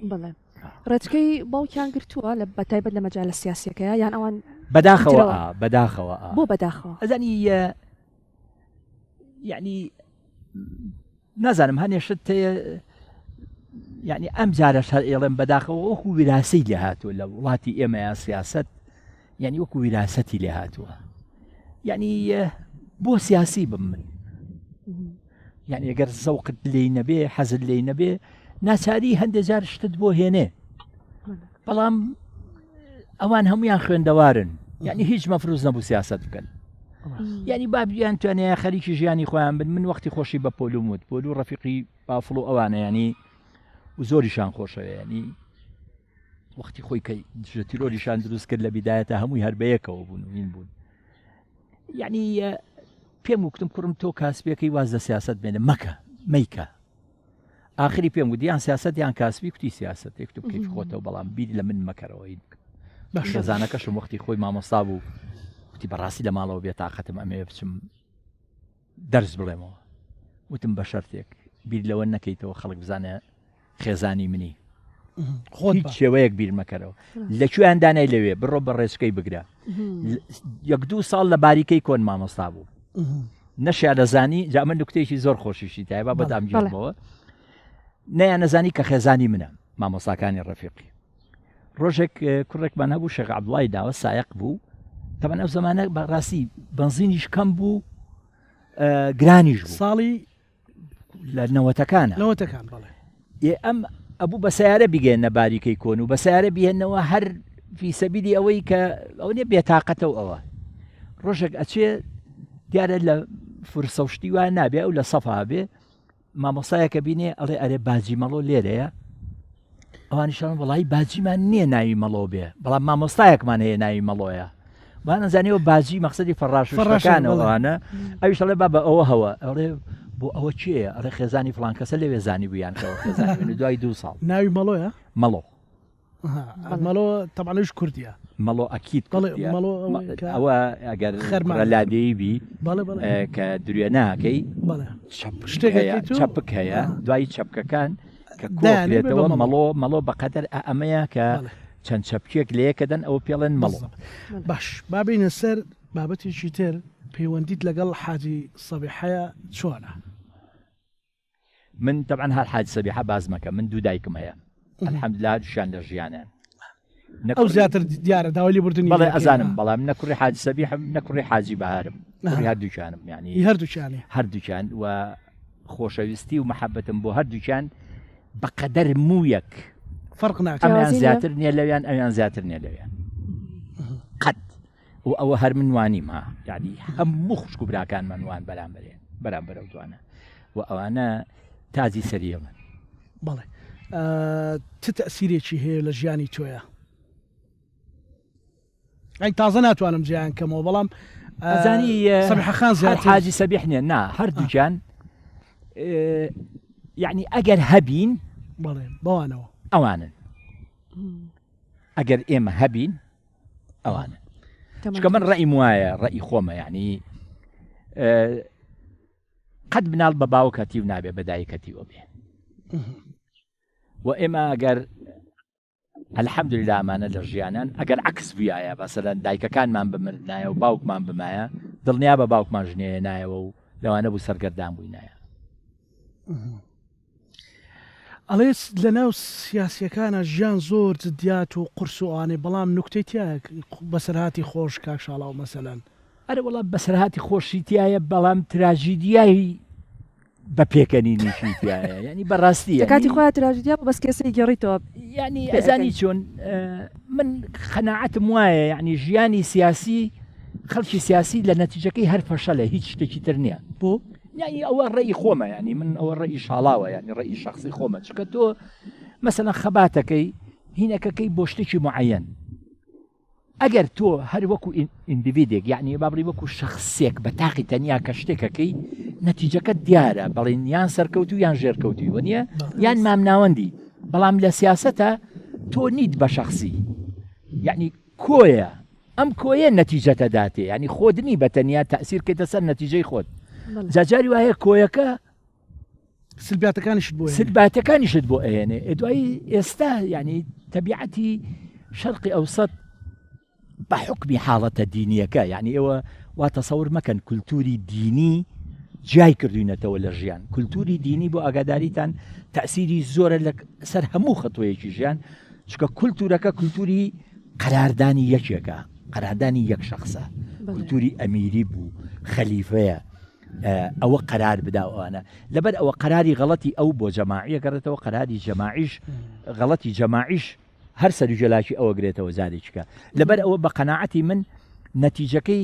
ڕێچکەی باوکیان گرتووە لە بەتایبەت لە مەجالە سیاسیەکەیە یان ئەوان بەداخەوە بۆ بەداخەوە ئەزانی یعنی نازانم هەنێشت یعنی ئەم جارەش هەر ئێڵێم بەداخەوە وەکو وراسی لێ هاتووە لە وڵاتی ئێمەیان سیاست یعنی وەکو وراسی لێ هاتووە یعنی بۆ سیاسی بم من یعنی ئەگەر زەوقت لێی نەبێ حەزت لێی نەبێ ناچاری هەندێک جار شتت بۆ هێنێ بەڵام ئەوان هەمویان خوێندەوارن یعنی هیچ مەفروز نەبوو سیاست بکەن یعنی بابیان توانێ خەریکی ژیانی خۆیان بن من وەختی خۆشی بە پۆلوموت پۆلو ڕەفیقی بافڵ و ئەوانە ینی و زۆریشان خۆشەوە ینی وەختی خۆی کە تیرۆریشان دروست کرد لە بیدایەتە هەمووی هەر بەیەکەوە بوون وین بوون یعنی پێم وکتم کوڕم تۆ کاسبیەکەی واز لە سیاست بێنە مەکە مەیکە آخری پێم گوتیان سیاست یان کاسبی کوتی سیاست یەکتب کەیف خۆتەوە بەڵام بیر لە من مەکەرەوەی شەزانەکەشم وەختی خۆی مامۆستا بوو وتی بەڕاستی لە ماڵەوە بێ تااقەتم ئەمێ بچم دەرس بڵێمەوە وتم بە شەرتێک بیر لەوە نەکەیتەوە خەڵک بزانە خێزانی منی هیچ شێوەیەک بیر مەکەرەوە لەکوێیان دانای لەوێ بڕۆ بە ڕێچکەی بگرە 1-2 ساڵ لە باریکەی کۆن مامۆستا بوو نەشیا دەزانی جا من نوکتەیەکی زۆر خۆشیشی تایبا بەدامگیرمەوە نەیان نەزانی کە خێزانی منە مامۆستاکانی ڕەفیقی ڕۆژێک کوڕێکمان هەبوو شێخ عەبدوڵای داوە سایق بوو تەمان ئەو زمانە بەڕاستی بنزینیش کەم بوو گرانیش بوو ساڵی لە نەوەتەکانە ئەم ئەبوو بە سیارە بگەێنە باریکەی کۆن و بە سیارە بهێنەوە هەر فی سەبیلی ئەوەی کە ئەو نیە بێتاقەتە و ئەوە ڕۆژێک ئەچێ دیارە لە فرسە و شتی وایە نابێ ئەو لە سەفا بێ مامۆسایەکە بینێ ئەڵێ ئەرێ باجی مەڵۆ لێرەیە ئەوانیشان وڵی باجیمان نییە ناوی مەڵۆ بێ بەڵام مامۆستایەکمان هەیە ناوی مەڵۆیە با نەزانێەوە باجی مەقسەدی فەڕاشەکانەوەوانە ئەویش ئەڵێ با بە ئەوە هەوە ئەڵێ بۆ ئەوە چییە ئەڵێ خێزانی فڵان کەسە لەوێ زانی بوویانکەەوە خێزانی دوای 2 ساڵ ناوی مەڵۆیە مەڵۆ مەڵۆ تەبانش کوردیە مەڵۆ ئەکییت ئەوە ئەگەر خەرمەلادەی بی کە دروێ ناکەی چەپک هەیە دوای چەپکەکان کە کۆێتەوە مەڵۆ بەقەدەر ئەمەیە کە چەند چەپکێک لەیەکەدەن ئەوە پێڵێن مەڵۆ باش بابینە سەر بابەتێکی تر پەیوەندیت لەگەڵ حاجی سەبیحەیە چۆنە من طبعا هەر حاج سەبیحە باز مەکە من 2 دایکم هەیە الحەمدلله دوشان لە ژیانیان ئەو زیاتر دیارە داوای بردننی بەڵێ ئەزانم بەڵام نەکوڕی حاج سەبیحم نەکوڕی حاجی بەهارم هەردووچانم یعنی هەردووچان و خۆشەویستی و محەبەتم بۆ هەردووچان بەقەدەر مویەک فەرق ناکات ئەمیان زیاتر نییە لەویان ئەویان زیاتر نییە لەویان قەت و ئەوە هەر من وانیم ها یعنی هەموو خوشک و براکانمان وان بەرامبەر ئەو دوانە و ئەوانە تازی سەریە من بەڵێ چ تەسیرێکی هەیە لە ژیانی تۆیە ئەی تازە ناتوانم جیان کەمەوە بەڵام ئەزانی سەبیحەخان زیاتر حاجی سەبیح نییە نا هەردووچان یعنی ئەگەر هەبین بەڵێ بەوانەوە ئەوانن ئەگەر ئێمە هەبین ئەوانن چکە من ڕێیم وایە ڕێی خۆمە یعنی قەت بناڵ بە باوکەتی و نابێ بە دایکەتیوە بێ و ئێمە ئەگەر الحەمدولله ئەمانە لە ژیانان ئەگەر عکس بوایە بەسەرەن دایکەکانمان بمردایە و باوکمان بمایە دڵنیا بە باوکمان ژنێ نایەوە و لەوانە بوو سەرگەردان بووی نایە ئەڵێ لە ناو سیاسیەکانە ژیان زۆر جدیات و قورس و ئانێ بەڵام نوکتەی تایە بەسەرهاتی خۆش کاک شاڵاو مەسەلەن ئەرە وەڵام بەسەرهاتی خۆشی تایە بەڵام تراژیدیایی بە پێکەنینیشی تایە ینی بەڕاستی کاتی خۆیان تراژیدیا بەس کەسی گەڕیتەوە ینی ئەزانی چۆن من خەناعەتم وایە یعنی ژیانی سیاسی خەڵکی سیاسی لە نەتیجەکەی هەر فەشەلە هیچ شتێکی تر نییە بۆ یعنی ئەوە ڕێی خۆمە ینی من ئەوە ڕێی شاڵاوە ینی ڕێی شخصی خۆمە چکە تۆ مەسەلەن خەباتەکەی هینەکەکەی بۆ شتێکی معەن ئەگەر تۆ هەر وەکو ئیندیڤیدێک یعنی بابڕی وەکو شخصێک بە تاقی تەنیا کە شتێکەکەی نەتیجەکە دیارە بەڵێن یان سەرکەوتو یان ژێرکەوتی وە یان مامناوەندی بەڵام لە سیاسەتە تۆ نیت بە شخصی یعنی کۆیە ئەم کۆیە نەتیجەتە داتێ ینی خۆدنی بە تەنیا تەسیر کەیتە سەر نەتیجەی خۆت جاجاری وایە کۆیەکە سلباتەکانیشت بۆ ئەێنێ دوایی ئێستا ینی تەبیعەتی شەرقی ئەوسەد بە حکمی حاڵەتە دینیەکە یعنی ئێوە وا تەسەور مەکەن کولتوری دینی جای کردوینەتەوە لە ژیان کولتوری دینی بۆ ئاگاداریتان تەسیری زۆرە لە سەر هەموو خەتۆیەکی ژیان چکە کولتورەکە کولتوری قەراردانی یەکێکە قەراردانی یەک شخصە کولتوری ئەمیری بوو خەلیفەیە ئەوە قەرار بداوانە لەبەر ئەوە قەراری غەڵەتی ئەو بۆ جەماعیە گەڕێتەوە قەراری جەماعیش غەڵەتی جەماعیش هەر سەرجەلاشی ئەوە گرێتەوە زادێککە لەبەر ئەوە بە قەناعەتی من نەتیجەکەی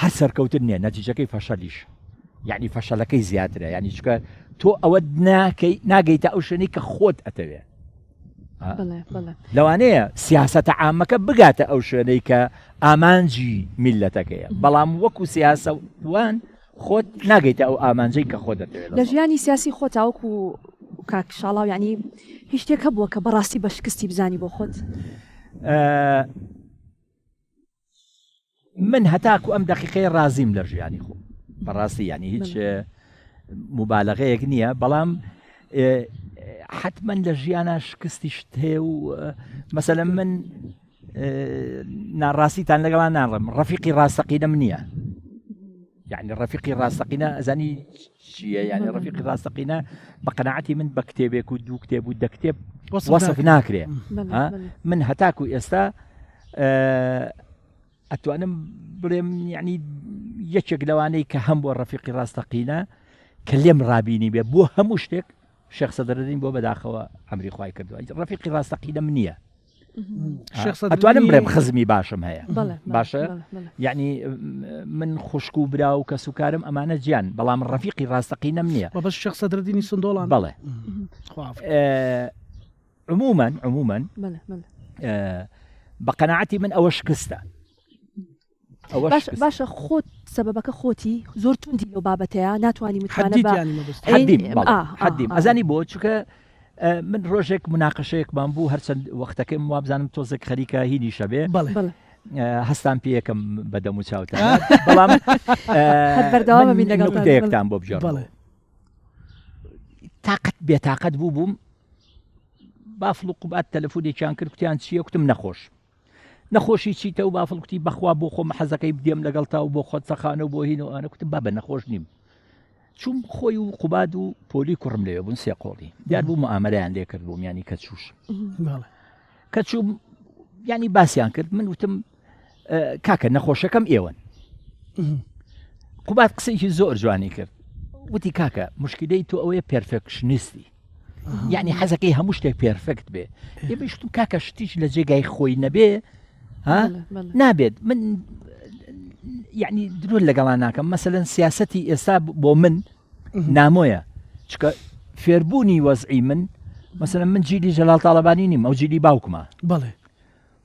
هەر سەرکەوتن نییە نەتیجەکەی فەشەلیش یعنی فەشەلەکەی زیاترە یعنی چکە تۆ ئەوە ناگەیتە ئەو شوێنەی کە خۆت ئەتەوێ لەوانەیە سیاسەتە عامەکە بگاتە ئەو شوێنەی کە ئامانجی میلەتەکەیە بەڵام وەکو سیاسەوان خۆت ناگەیتە ئەو ئامانجەی کە خۆ دەتەوێت لە ژیانی سیاسی خۆت تاوەکو کاک شاڵاو یعنی هیچ شتێک هەبووە کە بەڕاستی بە شکستی بزانی بۆ خۆت من هەتاکو ئەم دقیقەیە رازیم لە ژیانی خۆ بەڕاستی ینی هیچ مبالغەیەک نییە بەڵام حتمما لە ژیانە شکستیشت هەیە و مەسەلەن من ناڕاستیتان لەگەڵان ناڕم ڕەفیقی ڕاستەقینەم نییە يعني ڕەفیقی ڕاستەقینە ئەزانی چییە یعنی ڕەفیقی ڕاستەقینە بە قەناعەتی من بە کتێبێک و دوو کتێب و دە کتێب وەسف ناکرێ من هەتاکو ئێستا ئەتوانم بڵێم یعنی یەکێک لەوانەی کە هەم بۆ ڕەفیقی ڕاستەقینە کە لێم ڕابینی بێ بۆ هەموو شتێک شێخ سەدرەدین بۆ بەداخەوە ئەمری خوای کردووە ڕەفیقی ڕاستەقینەم نییە ئەتوانم بڵێم خزمی باشم هەیە باشە یعنی من خوشک و برا و کەس و کارم ئەمانە گیان بەڵام ڕەفیقی ڕاستەقینەم نییە بەس شێخ سەدرەدینی سندۆڵان بەڵێ عموما بە قەناعەتی من ئەوە شکستە باشە خۆت سەبەبەکە خۆتی زۆر توندی لەو بابەتەیە ناتوانانی متوانە حەدیم ئەزانی بۆ چکە من ڕۆژێک مناقەشەیەکمان بوو هەرچەند وەختەکەم وابزانم تۆزێک خەریکە هینی شەبێ هەستان پێیەکەم بەدەم و چاوتە بەڵام بەردەوامەکتان بۆ بژێ تااقەت بێتاقەت بوو بووم بافڵ و قوبات تەلەفۆنێکیان کرد کوتیان چییە کوتم نەخۆش نەخۆشی چیتە و بافڵکتی بەخوا بۆ خۆمە حەزەکەی بدێم لەگەڵ تا و بۆ خۆت سەخانە و بۆ هینەوە ئەنە کوتم با بە نەخۆش نیم چوم خۆی و قوباد و پۆلی کوڕم لێوە بوون سێ قۆڵی دیار بوو مەعامەلەیان لێ کرد بووم ینی کە چوش کە چوم ینی باسییان کرد من وتم کاکە نەخۆشەکەم ئێوەن قوبات قسەیکی زۆر جوانی کرد وتی کاکە مشکلەی تۆ ئەوەیە پێرفێکشنیستی یعنی حەزەکەی هەموو شتێک پێرفێکت بێ ێبشتم کاکە شتیش لە جێگای خۆی نەبێ نابێت من یعنی درۆ لەگەڵان ناکەم مەسەلەن سیاسەتی ئێستا بۆ من نامۆیە چکە فێربوونی وەزعی من مەسەلەن من جیلی جەلال تاڵەبانی نیم ئەو جیلی باوکمە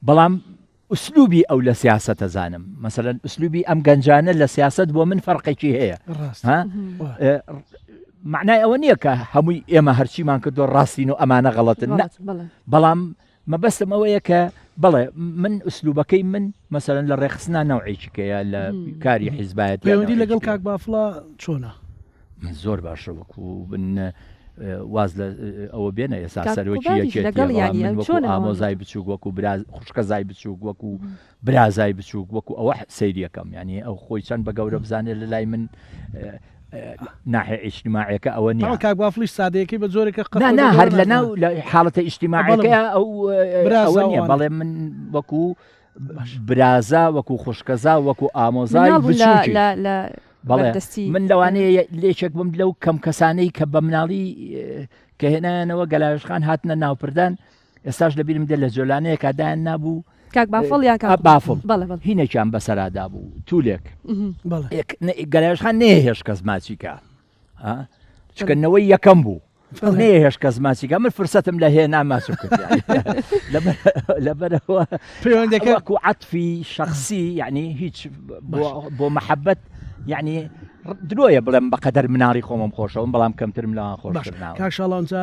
بەڵام ئوسلوبی ئەو لە سیاسەتە زانم مەسەلەن ئوسلوبی ئەم گەنجانە لە سیاست بۆ من فەرقێکی هەیە معنای ئەوە نییە کە هەمووی ئێمە هەرچیمان کردو ڕاستین و ئەمانە غەڵەتن بەڵام مەبەستم ئەوەیە کە بەڵێ من ئوسلوبەکەی من مەسەلەن لە ڕێخستنا نەوعێکیکەیە لە کاری حیزبایەت پەیوەندی لەگەڵ کاک بافڵە چۆنە من زۆر باشە وەکو بن واز لە ئەوە بێنە ئێستا سەرۆکی ئامۆزای بچووک وەکو خوشکە زای بچووک وەکو برازای بچووک وەکو ئەوە سەیریەکەم ینی ئەو خۆی چەند بە گەورە بزانێت لە لای من ناحێ ئیجتیماعیەکە ئەوە نییە کاک بافڵیش سادەیەکی بە زۆرێکە هەر لە ناو لە حاڵەتە ئیجتیماعیەکە ئەو نییە بەڵێ من وەکو برازا وەکو خوشکەزا وەکو ئامۆزای بچووکی بەڵێ من لەوانەیە لێچێک بم لەو کەم کەسانەی کە بە مناڵی کە هێنانەوە گەلاوێشخان هاتنە ناوپردان ئێستاش لەبیرم دێ لە جۆلانەیە کادایان نبوو کاک بافڵ یان بافڵ هینێکیان بەسەرادا بوو تولێک گەلاوێشخان نەهێش کەس ماچیکە چکەنەوەی یەکەم بوو نەهێش کەس ماچیکە من فرسەتم لە هەیە ناماسو کرد لەبەرەوە پەیوەندەکە و عەتفی شەخسی یعنی هیچ بۆ مەحەبەت یعنی درۆیە بڵێم بەقەدەر مناڵی خۆمم خۆشەوە بەڵام کەمترم لەوان خۆشکردناوە کاک شاڵاوانجا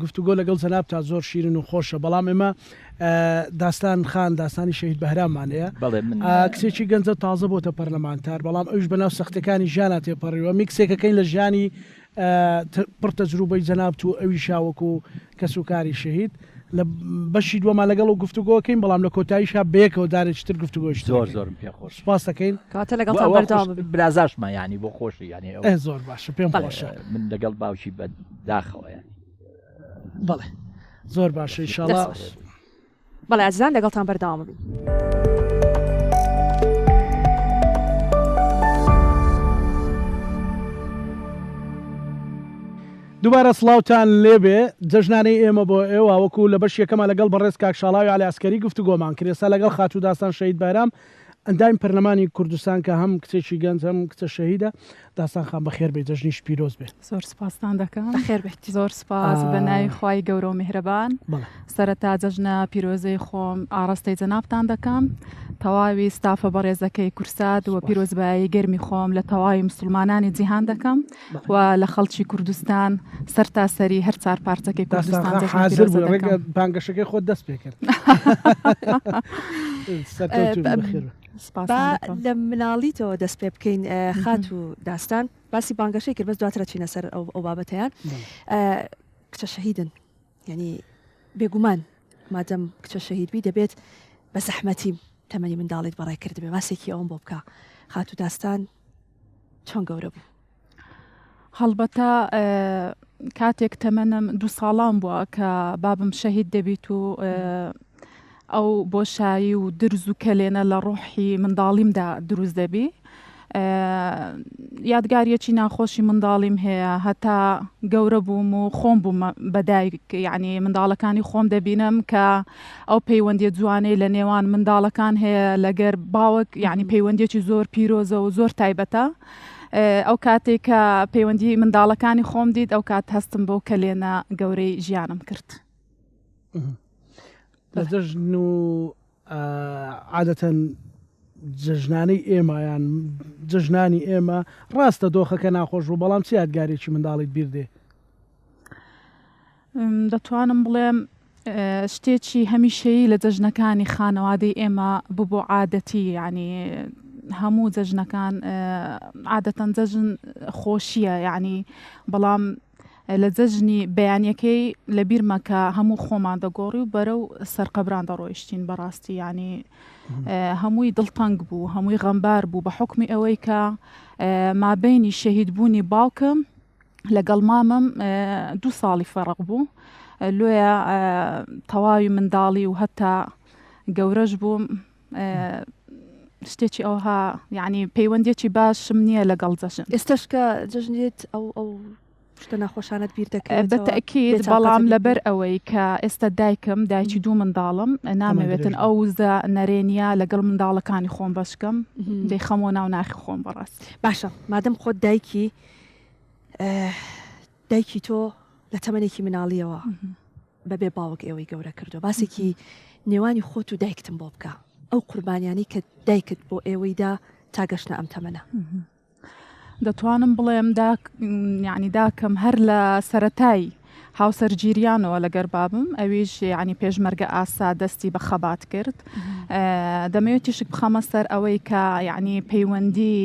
گفتوگۆ لەگەڵ جەناب تا زۆر شیرین و خۆشە بەڵام ئێمە داستان خان داستانی شەهید بەهراممانەیە کسێکی گەنجە تازە بۆتە پەرلەمانتار بەڵام ئەوش بەناو سەختەکانی ژیانە تێپەڕیوە میکسێکەکەین لە ژیانی پڕ تەجروبەی جەناب تو ئەوی شاوەکو کەس و کاری شەهید لە بەشی دووەمان لەگەڵ و گفتوگۆکەین بەڵام لە کۆتاییشا بەیەکەوە دارێکتر گفتوگۆش زۆرم پێ خۆش سپاس دەکەین کاتە لەگەڵ برازاشمە ینی بۆ خۆشی ینی زۆر باشە پێم خۆشە من لەگەڵ باوکی بە داخەوە بەڵێ زۆر باشە ئینشاڵڵا بەڵێ ئازیزان لەگەڵتان بەردەوام بین. دووبارە سڵاوتان لێبێ جەژنانەی ئێمە بۆ ئێوە وەکو لە بەش یەکەمە لەگەڵ بەڕێز کاک شاڵاوی عەلی عەسکەری گفتوگۆمان کرد ئێستا لەگەڵ خاتوو داستان شەهید بەهرام ئەندامی پەرلەمانی کوردستان کە هەم کچێکی گەنج هەم کچە شەهیدە داستان خان بەخێر بێت جەژنیش پیرۆز بێت. زۆر سپاستان دەکەم. بەخێر بێت. زۆر سپاس بە ناوی خوای گەورە و میهرەبان. بەڵێ. سەرەتا جەژنە پیرۆزەی خۆم ئاڕاستەی جەنابتان دەکەم. تەواوی ستافە بەڕێزەکەی کورسات و پیرۆزبایی گەرمی خۆم لە تەواوی مسلمانانی جیهان دەکەم و لە خەڵکی کوردستان سەرتاسەری هەر چار پارچەکەی کوردستان حاضر بوو ڕێگە بانگەشەکەی خۆت دەست پێ کرد. لە مناڵیتەوە دەست پێ بکەین خات و داستان باسی بانگەشەی کرد بەس دواترە چینە سەر ئەو بابەتیان کچە شەهیدن یعنی بێگومان مادەم کچە شەهیدبی دەبێت بە زەحمەتی تەمەنی منداڵیت بەڕێ کرد بێ باسێکی ئەوم بۆ بکە خات و داستان چۆن گەورە بوو. هەڵبەتە کاتێک تەمەنم 2 ساڵان بووە کە بابم شەهید دەبیت و ئەو بۆشایی و درز و کەلێنە لە ڕۆحی منداڵیمدا دروست دەبی. یادگاریەکی ناخۆشی منداڵیم هەیە هەتا گەورە بووم و خۆم بووم بەدایک یعنی منداڵەکانی خۆم دەبینم کە ئەو پەیوەندیە جوانەی لە نێوان منداڵەکان هەیە لەگەر باوک یعنی پەیوەندێکی زۆر پیرۆزە و زۆر تایبەتە. ئەو کاتێک کە پەیوەندی منداڵەکانی خۆم دیت ئەو کات هەستم بۆ کەلێنە گەورەی ژیانم کرد. لە جەژن و عادەتەن جەژنانەی ئێمەیان جەژنانی ئێمە ڕاستە دۆخەکە ناخۆش و بەڵام چی یادگارێکی منداڵیت بیردێ؟ دەتوانم بڵێم شتێکی هەمیشەیی لە جەژنەکانی خانەوادەی ئێمە ببوو عادەتی یعنی هەموو جەژنەکان عادەتەن جەژن خۆشیە یعنی بەڵام لە جەژنی بەیانیەکەی لە بیرمە کە هەموو خۆمان دەگۆڕی و بەرەو سەرقەبران دەڕۆیشتین بەڕاستی ینی هەمووی دڵتەنگ بوو هەمووی غەمبار بوو بە حکمی ئەوەی کە مابینی شەهیدبوونی باوکم لەگەڵ مامم 2 ساڵی فەرق بوو لۆیە تەواوی منداڵی و هەتا گەورەش بووم شتێکی ئەوها یعنی پەیوەندێکی باشم نییە لەگەڵ جەژن. ئێستش کە جەژنێت ئەو شتە ناخۆشانت بیر دەکەێت بەتەکید بەڵام لەبەر ئەوەی کە ئێستا دایکم دایکی 2 منداڵم نامەوێتن ئەو زە نەرێنیە لەگەڵ منداڵەکانی خۆم بەشکەم دەی خەمۆ ناو ناخی خۆم بەڕاست. باشە مادەم خۆت دایکی تۆ لە تەمەنێکی مناڵیەوە بەبێ باوک ئێوەی گەورە کردو باسێکی نێوانی خۆت و دایکتم بۆ بکە ئەو قوربانیانی کە دایکت بۆ ئێوەیدا تا گەشتە ئەم تەمەنە. دەتوانم بڵێم یعنی داکەم هەر لە سەرەتایی هاوسەرگیریانەوە لەگەر بابم ئەویش ینی پێشمەرگە ئاسا دەستی بە خەبات کرد دەمەوێت تیشک بخەمە سەر ئەوەی کە یعنی پەیوەندی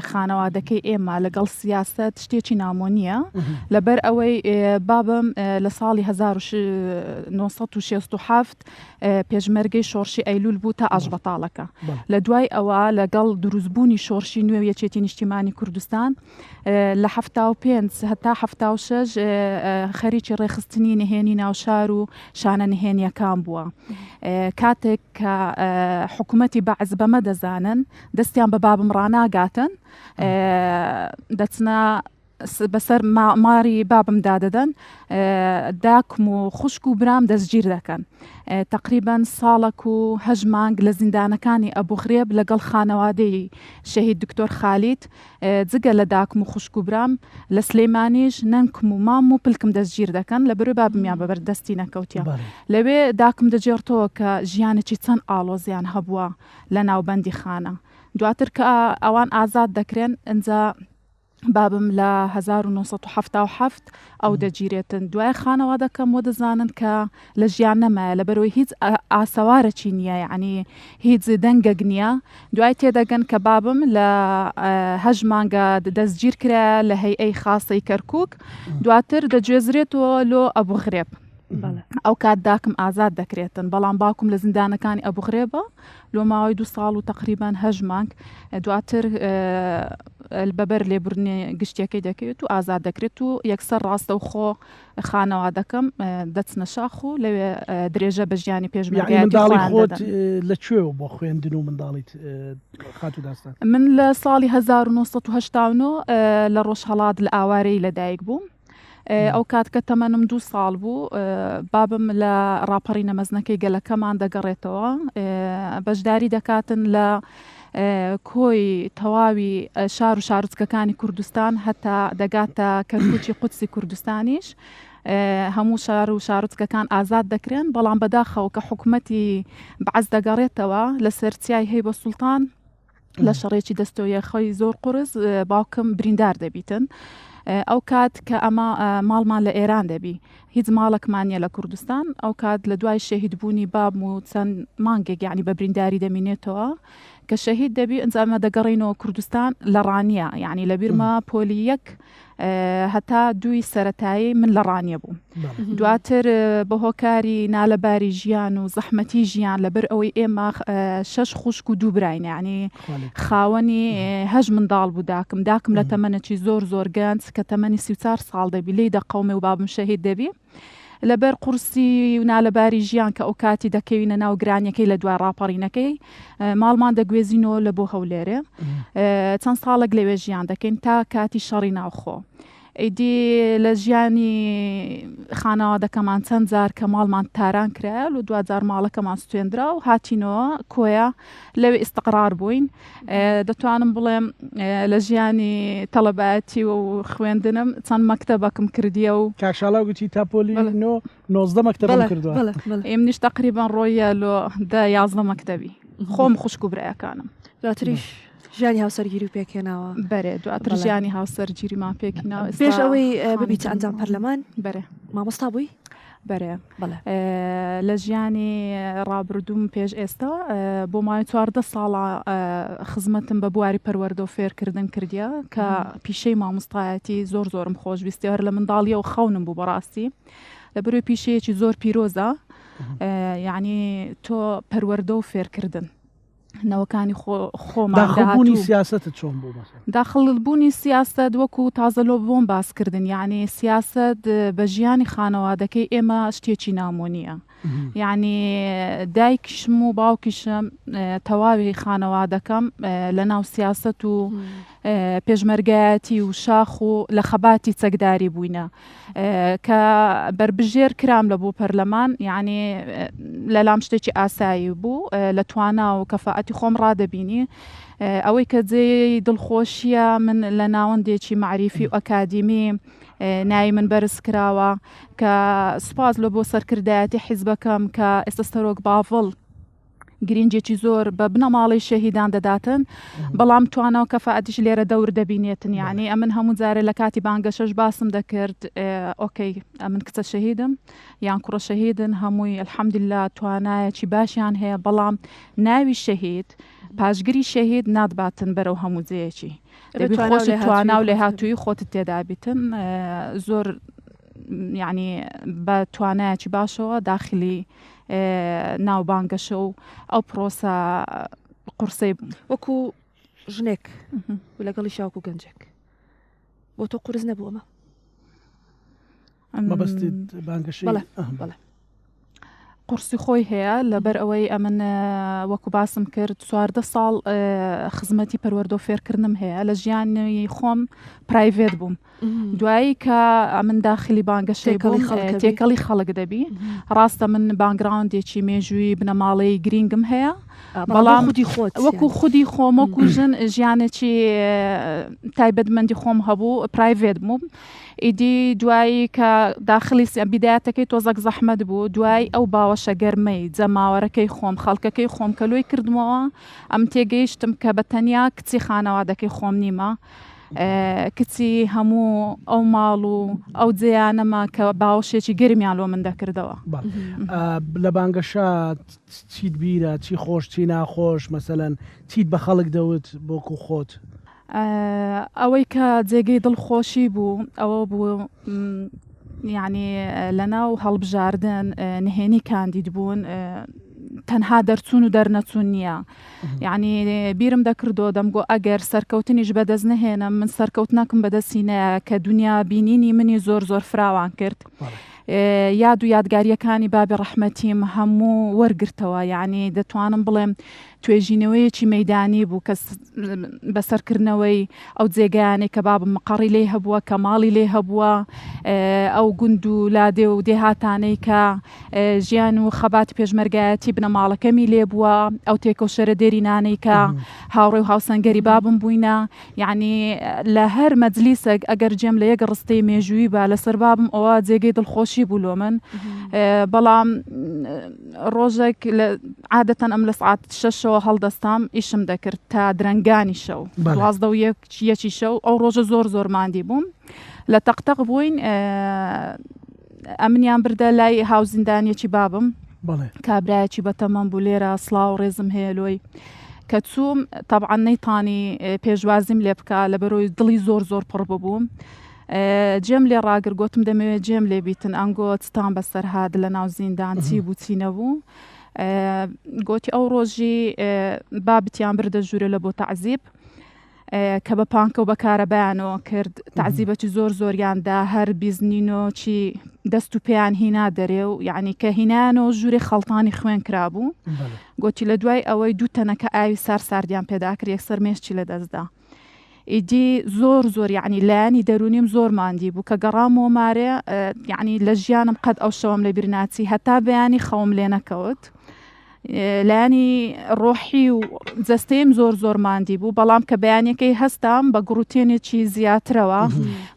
خانەوادەکەی ئێمە لەگەڵ سیاست شتێکی نامۆنیە لەبەر ئەوەی بابم لە ساڵی 1967 پێشمەرگەی شۆڕشی ئەیلول بوو تا ئاژبەتاڵەکە لە دوای ئەوە لەگەڵ دروستبوونی شۆڕشی نوێ یەکێتی نیشتیمانی کوردستان لە 75 هەتا 76 خەریکی ڕێخستنی نهێنی ناوشار و شانە نهێنیەکان بووە کاتێک کە حکوومەتی بەعز بەمە دەزانن دەستیان بە بابم ڕناگاتن دەچنە بەسەر ماری بابم دادەدەن داکم و خوشک و برام دەستگیر دەکەن تقریبا ساڵک و 8 مانگ لە زیندانەکانی ئەبوغرێب لەگەڵ خانەوادەی شەهید دکتۆر خالیت جگە لە داکم و خوشک و برام لە سلەیمانیش نەنکم و مام و پلکم دەستگیر دەکەن لە بەروی بابمیان بەبەر دەستی نەکەوتیە لەوێ داکم دەجێڕتەوە کە ژیانێکی چەند ئاڵۆزیان هەبووە لە ناوبەندی خانە دواتر کە ئەوان ئازاد دەکرێن ئەنجا بابم لە 1977 ئەو دەگیرێتن دوای خانەوادەکەم وە دەزانن کە لە ژیان نەمایە لە بەرەوەی هیچ ئاسەوارەکی نییە یعنی هیچ دەنگەک نییە دوای تێدەگەن کە بابم لە 8 مانگە دەستگیر کرا لە هەیئەی خاسەی کەرکووک دواتر دەگوێزرێتەوە لۆ ئەبوغرێب ئەو کات داکم ئازاد دەکرێتن بەڵام باوکم لە زیندانەکانی ئەبوغرێبە لۆ ماوەی 2 ساڵ و تقریبا 8 مانگ دواتر بەبەر لێبوردنی گشتەکەی دەکەوێت و ئازاد دەکرێت و یەکسەر ڕاستە و خۆ خانەوادەکەم دەچنە شاخ و لەوێ درێژە بە ژیانی پێشمەرگەیەتی خۆت لەکوێوە بۆ خوێندن و منداڵیت خات و داستان من لە ساڵی 1970 لە ڕۆژهەڵات لە ئاوارەی لەدایک بووم ئەو کات کە تەمەنم 2 ساڵ بوو بابم لە ڕاپەڕی نەمەزنەکەی گەلەکەمان دەگەڕێتەوە بەشداری دەکاتن لە کۆی تەواوی شار و شارچکەکانی کوردستان هەتا دەگاتە کەرکووکی قودسی کوردستانیش هەموو شار و شارچکەکان ئازاد دەکرێن بەڵام بەداخەوە کە حکوومەتی بەعەز دەگەڕێتەوە لە سەرچیای هەیبە سوڵتان لە شەڕێکی دەستۆیەخەی زۆر قورس باوکم بریندار دەبیتن ئەو کات کە ئەمە ماڵمان لە ئێران دەبی هیچ ماڵێکمانە لە کوردستان ئەو کات لە دوای شەهید بوونی بابم و چەند مانگێک یعنی بە برینداری دەمینێتەوە کە شەهید دەبی ئەنجامە دەگەڕینەوە کوردستان لە ڕانیە یعنی لە بیرمە پۆلی یەک هەتا دوی سەرەتایی من لە ڕانیە بووم دواتر بە هۆکاری نالەباری ژیان و زەحمەتی ژیان لەبەر ئەوەی ئێمە 6 خوشک و 2 براین یعنی خاوەنی 8 منداڵ بوو داکم لە تەمەنێکی زۆر گەنج کە تەمەنی 34 ساڵ دەبی لێی دەقەومێ و بابم شەهید دەبی لەبەر قورسی و نالەباری ژیان کە ئەو کاتی دەکەوینە ناو گرانیەکەی لە دوای ڕاپەڕینەکەی ماڵمان دەگوێزینەوە لە بۆ هەولێرێ چەند ساڵێک لەوێ ژیان دەکەین تا کاتی شەڕی ناوخۆ ئیدی لە ژیانی خانەوادەکەمان چەند جار کە ماڵمان تاران کرا و دوجار ماڵەکەمان سوێندرا و هاتینەوە کۆیە لەوێ ئیستقرار بووین دەتوانم بڵێم لە ژیانی تەڵەبایەتی و خوێندنم چەند مەکتەبەکم کردیە و کاکشاڵا گوتی تاپۆلی 19 مەکتەبم کردووە ئێمنیش تقریبان ڕۆیە لۆ 11 مەکتەبی خۆم خوشک و برایەکانم دواتریش ژیانی هاوسەرگیری و پێکێناوە بەرێ دواتر ژیانی هاوسەرگیریمان پێکیناوە پێش ئەوەی ببیتە ئەنجام پەرلەمان بەرێ مامۆستا بووی بەرێ لە ژیانی ڕابردووم پێش ئێستا بۆ مای 14 ساڵە خزمەتم بە بواری پەروەردە و فێرکردن کردیە کە پیشەی مامۆستایەتی زۆرم خۆشویستی هەر لە منداڵیە و خەونم بوو بەڕاستی لە بەروی پیشەیەکی زۆر پیرۆزە یعنی تۆ پەروەردە و فێرکردن نەوەکانی خۆمان داخڵبوونی سیاستت چۆن بوو داخڵبوونی سیاست وەکو تازەلۆ بۆم باسکردن یعنی سیاست بە ژیانی خانەوادەکەی ئێمە شتێکی نامۆنیە یعنی دایکشم و باوکیشم تەواوی خانەوادەکەم لە ناو سیاست و پێشمەرگایەتی و شاخ و لە خەباتی چەکداری بووینە کە بربژێر کرام لە بۆ پەرلەمان یعنی لەلام شتێکی ئاسایی بوو لە توانا و کەفاەتی خۆم ڕادەبینی ئەوەی کە جێی دڵخۆشیە من لە ناوەندێکی معریفی و ئەکادیمی ناوی من بەرز کراوە کە سوپاس لە بۆ سەرکردایەتی حیزبەکەم کە ئێستا سەرۆک باڤڵ گرنگێکی زۆر بە بنەماڵی شەهیدان دەداتن بەڵام توانە و کەفاەتیش لێرە دەور دەبینێتن یعنی ئەمن هەموو جارێ لە کاتی بانگەشەش باسم دەکرد ئۆکەی ئەمن کچە شەهیدم یان کوڕە شەهیدن هەمووی الحەمدلله توانایەکی باشیان هەیە بەڵام ناوی شەهید پاشگری شەهید ناتباتن بەرەو هەموو جەیەکی دەبی خۆشت توانا و لێ هاتووی خۆتت تێدا بیتن زۆر یعنی بە توانایەکی باشەوە داخلی ناو بانگەشە و ئەو پرۆسە قورسەی وەکو ژنێک و لەگەڵی شاوک و گەنجێک بۆ تۆ قورس نەبوو ئەمە مەبەستیت بانگەشەی بەڵێ قورسی خۆی هەیە لەبەر ئەوەی ئەمن وەکو باسم کرد 14 ساڵ خزمەتی پەروەردە و فێرکردنم هەیە لە ژیانی خۆم پرایڤێت بووم دوایی کە ئەمن داخلی بانگەشەی بووم تێکەڵی خەڵک دەبی ڕاستە من بانگراوندێکی مێژووی بنەماڵەی گرینگم هەیە بەڵام وەکو خودی خۆم وەکو ژن ژیانێکی تایبەتمەندی خۆم هەبوو پرایڤێت بووم ئیدی دوایی کە داخلی بیدایەتەکەی تۆزەک زەحمەت بوو دوای ئەو باوەشە گەرمەی جەماوەرەکەی خۆم خەڵکەکەی خۆم کە لۆی کردمەوە ئەم تێگەیشتم کە بە تەنیا کچی خانەوادەکەی خۆم نیمە کچی هەموو ئەو ماڵ و ئەو جێیانەمە کە باوەشێکی گەرمیان لۆ من دەکردەوە لە بانگەشە چیت بیرە چی خۆش چی ناخۆش مەسەلەن چیت بە خەڵک دەوت بۆکو خۆت ئەوەی کە جێگەی دڵخۆشی بوو ئەوە بوو یعنی لە ناو هەڵبژاردن نهێنی کاندید بوون تەنها دەرچوون و دەرنەچوون نییە یعنی بیرم دەکردۆ دەمگۆ ئەگەر سەرکەوتنیش بەدەست نهێنم من سەرکەوت ناکەم بەدەستی نایە کە دنیا بینینی منی زۆر فراوان کرد یاد و یادگاریەکانی بابی ڕەحمەتیم هەموو وەرگرتەوە، یعنی دەتوانم بڵێم توێژینەوەیەکی مەیدانی بوو کە بەسەرکردنەوەی ئەو جێگایانێک کە بابم مەقەڕی لێ هەبووە، کە ماڵی لێ هەبووە، ئەو گوند و لادێ و دێهاتانەی کە ژیان و خەباتی پێشمەرگایەتی بنەماڵەکەمی لێ بووە، ئەو تێکە و شەرە دێرینانەی کە هاوڕێ و هاوسەنگەری بابم بووینە، یعنی لە هەر مەجلیسێک ئەگەر جێم لە یەک ڕستەی مێژووی با لەسەر بابم ئەوە جێگەی دڵخۆشی بوو لۆ من. بەڵام ڕۆژێک عادەتەن ئەم لە سعات 6 هەڵدەستام ئیشم دەکرد تا درەنگانی شەو 12 و یەکی شەو، ئەو ڕۆژە زۆر ماندی بووم لە تەقتەق بووین. ئەمنیان بردە لای هاوزیندانیەکی بابم، کابرایەکی بەتەمەم بوو لێرە سڵاو ڕێزم هەیە لۆی کە چووم تەبعەن نەیتوانی پێشوازیم لێ بکە لە بەرۆی دڵی زۆر پڕ ببووم. جێم لێ ڕاگر گوتم دەمەوێت جێم لێ بیتن، ئەنگۆ چتان بەسەر هات لە ناو زیندان چی بوو چی نەبوو. گوتی ئەو ڕۆژی بابتیان بردە ژوورە لە بۆ تەعزیب کە بە پانکە و بە کارەبایانەوە کرد، تەعزیبەکی زۆریاندا هەر بیزنینۆ چی دەست و پێیان هینا دەرێ و یعنی کە هینانەوە ژووری خەڵتانی خوێن کرابوو. گوتی لە دوای ئەوەی دوو تەنەکە ئاوی ساردیان پێدا کرد، یەکسەر مێشتی لە دەستدا. ئیدی زۆر یعنی لایانی دەرونیم زۆر ماندی بوو کە گەڕامەوە مارێ، یعنی لە ژیانم قەت ئەو شەوم لە بیر ناچی، هەتا بەیانی خەوم لێ نەکەوت. لایانی ڕۆحی و جەستەیم زۆر ماندی بوو، بەڵام کە بەیانەکەی هەستام بە گروتێنێکی زیاترەوە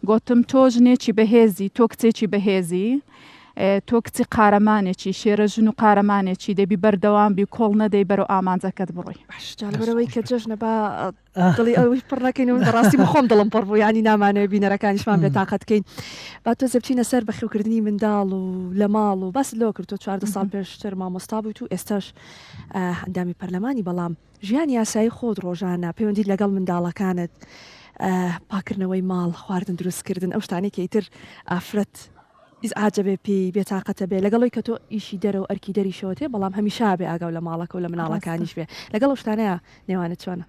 گوتم تۆ ژنێکی بەهێزی، تۆ کچێکی بەهێزی، تۆ کچی قارەمانێکی شێرەژن و قارەمانێکی دەبی بەردەوام بی کۆڵ نەدەی بەرەو ئامانجەکەت بڕۆی. بەرەوەی کە جەژنە بە دڵی ئەوی پڕ نەکەینەوە بەڕاستی خۆم دڵم پڕ بوو، ینی نامانەوە بینەرەکانیشمان بێت تااقەتکەین. با تۆ زەبچینە سەر بەخێوکردنی منداڵ و لە ماڵ و باس لۆ کرد. تۆ 14 ساڵ پێشتر مامۆستا بوویت و ئێستاش ئەندامی پەرلەمانی، بەڵام ژیانی یاسایی خۆت ڕۆژانە پەیوەندیت لەگەڵ منداڵەکانت، پاکردنەوەی ماڵ، خواردن دروستکردن، ئەو شتانێکی ئیتر ئافرەت ئاجەبێ پێی بێتاقەتە بێ لەگەڵی کە تۆ ئیشی دەرە و ئەرکی دەری شەوتێ، بەڵام هەمیشا بێ ئاگاو لە ماڵەکە و لە مناڵەکانیش بێ لەگەڵ شتانەیە نێوانت چۆنە؟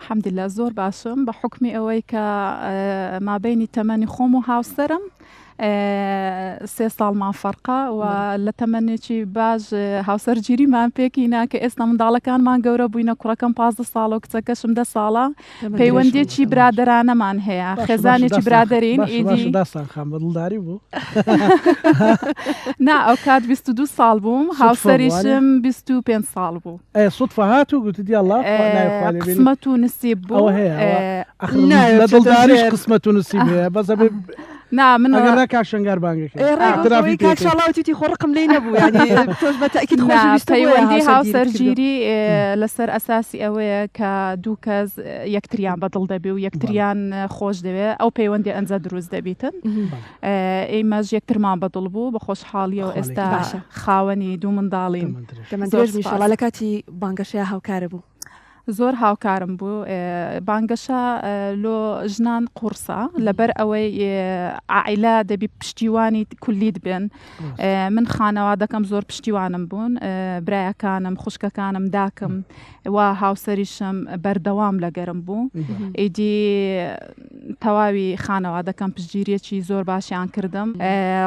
حەمدلله زۆر باشم بە حکمی ئەوەی کە مابینی تەمەنی خۆم و هاوسەرم 3 ساڵمان فەرقا و لە تەمەنێکی باش هاوسەرگیریمان پێکینا کە ئێستا منداڵەکانمان گەورە بووینە، کوڕەکەم 15 ساڵ و کچەکەشم 10 ساڵە، پەیوەندێکی برادرانەمان هەیە، خێزانێکی برادرین. ئیدی دڵداری بوو نا ئەو کات 22 ساڵ بووم، هاوسەریشم 25 ساڵ بوو. سوتفە هات و گوتی الله قسمەت و نسیب بوو، لە دڵداریش قسمەت و نسیب هەیە بەس نا من ئەگەر کاشنگار بانگەکەی کاچڵاوتی خۆڕقم لێ نەبوو، ینی تۆش بەتەکید پەیوەندی هاوسەرگیری لەسەر ئەساسی ئەوەیە کە دوو کەس یەکتریان بەدڵ دەبێ و یەکتریان خۆش دەوێت، ئەو پەیوەندی ئەنجە دروست دەبیتن. ئێمەش یەکترمان بەدڵ بوو بە خۆشحاڵیەوە ئێستا خاوەنی دوو منداڵین. دەمەندێژمیشڵا لە کاتی بانگەشەیە هاوکارە بوو. زۆر هاوکارم بوو، بانگەشە لۆ ژنان قورسە لەبەر ئەوەی عائیلە دەبی پشتیوانی کولیت بێن. من خانەوادەکەم زۆر پشتیوانم بوون، برایەکانم، خوشکەکانم، داکم و هاوسەریشم بەردەوام لەگەرم بوو. ئیدی تەواوی خانەوادەکەم پشتگیریەکی زۆر باشیان کردم.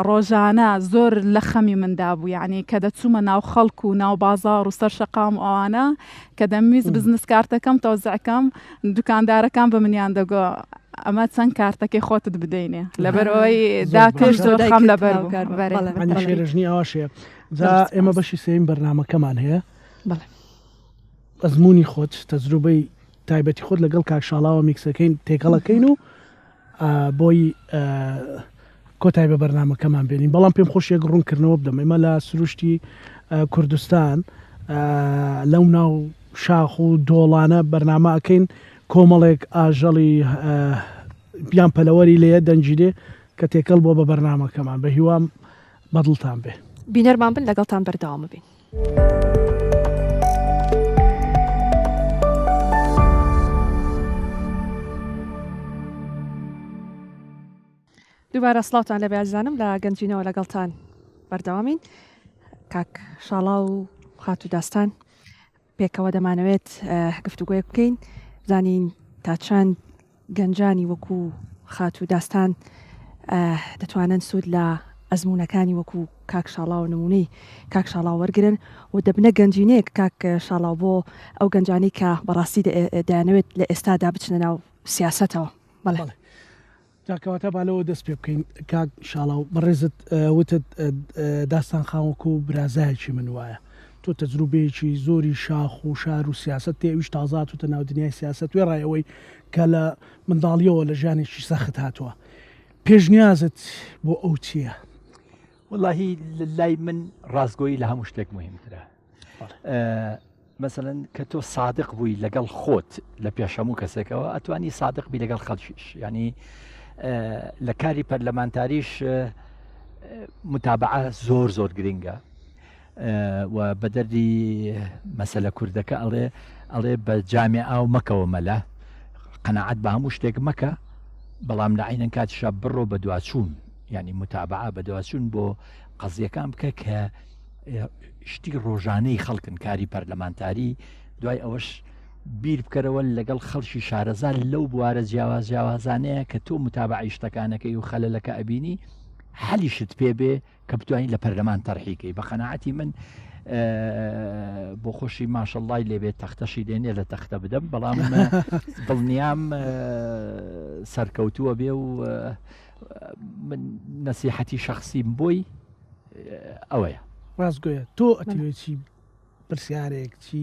ڕۆژانە زۆر لە خەمی مندا بوو، یعنی کە دەچوومە ناو خەڵک و ناو بازار و سەر شەقام و ئەوانە کە دەمویست بزنس کارتەکەم تەوزعەکەم دوکاندارەکان بە منیان دەگۆ ئەمە چەند کارتەکەی خۆتت بدەینێ لەبەرەوەی داکەش زۆر خەم لەبەر شێرژنی ئەوەشەیە. جا ئێمە بەشی سێم بەرنامەکەمان هەیە، ئەزمموی خۆت تەجروبەی تایبەتی خۆت لەگەڵ کاکشاڵاوە میکسەکەین تێکەڵەکەین و بۆی کۆتای بە بەرنامەکەمان بێنین. بەڵام پێم خۆش یەک ڕوونکردنەوە بدەم. ئێمە لە سروشتی کوردستان لەو ناو شاخ و دۆڵانە بەرنامە ئەەکەین، کۆمەڵێک ئاژەڵی بیان پەلەوەری لێە دەنجیدێ کە تێکەڵ بۆ بە بەرنامەکەمان بە هیوام بەدڵتان بێ. بینەرمان بن لەگەڵتان بەردەوام بین. دووبارە سڵاوتان لە بەیازانم لە گەنجینەوە لەگەڵتان بەردەوامین. کاک شاڵا و خات و داستان پێکەوە دەمانەوێت گفتوگوۆیە بکەین، زانین تا چەند گەنجانی وەکو خات و داستان دەتوانن سوود لە ئەزمونونەکانی وەکو کاک شاڵاو نمونەی کاک شاڵاو وەرگن و دەبنە گەنجینەیەک کاک شاڵاو بۆ ئەو گەنجانی کە بەڕاستی دەیانەوێت لە ئێستادا بچنە ناو سیاسەتەوە. بەڵێ جاکەواتە بالەوە دەست پێ بکەین کاک شاڵاو بەڕێزت وتت داستان خاوەکو و برازایکی من وایە تۆ تەجروبەیەکی زۆری شاخ و شار و سیاست تێویش تازات وتە ناو دنیای سیاست وێ ڕایەوەی کە لە منداڵیەوە لە ژانێکی سەخت هاتووە پێشنیازت بۆ ئەو چییە؟ واللهی لای من ڕاستگۆیی لە هەموو شتێک مهمترە. مثلەن کە تۆ صادق بووی لەگەڵ خۆت لە پێش هەموو کەسێکەوە ئەتوانی صادق بی لەگەڵ خەڵکیش، ینی لە کاری پەرلەمانتاریش متابعە زۆر گرنگە و بە دەردی مەسەلە کوردەکە ئەڵێ بە جامعە و مەکەوە مەلە قەناعەت بە هەموو شتێک مەکە، بەڵام لە عینەن کاتیشە بڕۆ بە دواچوون، ینی متابعە بە دواچوون بۆ قەزیەکان بکە کە شتی ڕۆژانەی خەڵکن کاری پەرلەمانتاری، دوای ئەوەش بیر بکەرەوە لەگەڵ خەڵکی شارەزار لەو بوارە جیاوازانەیە کە تۆ متابعی شتەکانەکەی و خەلەلەکە ئەبینی حەلیشت پێ بێ کە بتوانین لە پەرلەمان تەرحیکەی. بە قەناعەتی من بۆ خۆشی ماشەڵڵای لێبێت تەختەشی دێنێ لە تەختە بدەم، بەڵام دڵنیام سەرکەوتووە بێ و من نەسیحەتی شخصیم بۆی ئەوەیە. ڕاستگۆیە تۆ ئەتوێتی پرسیارێک چی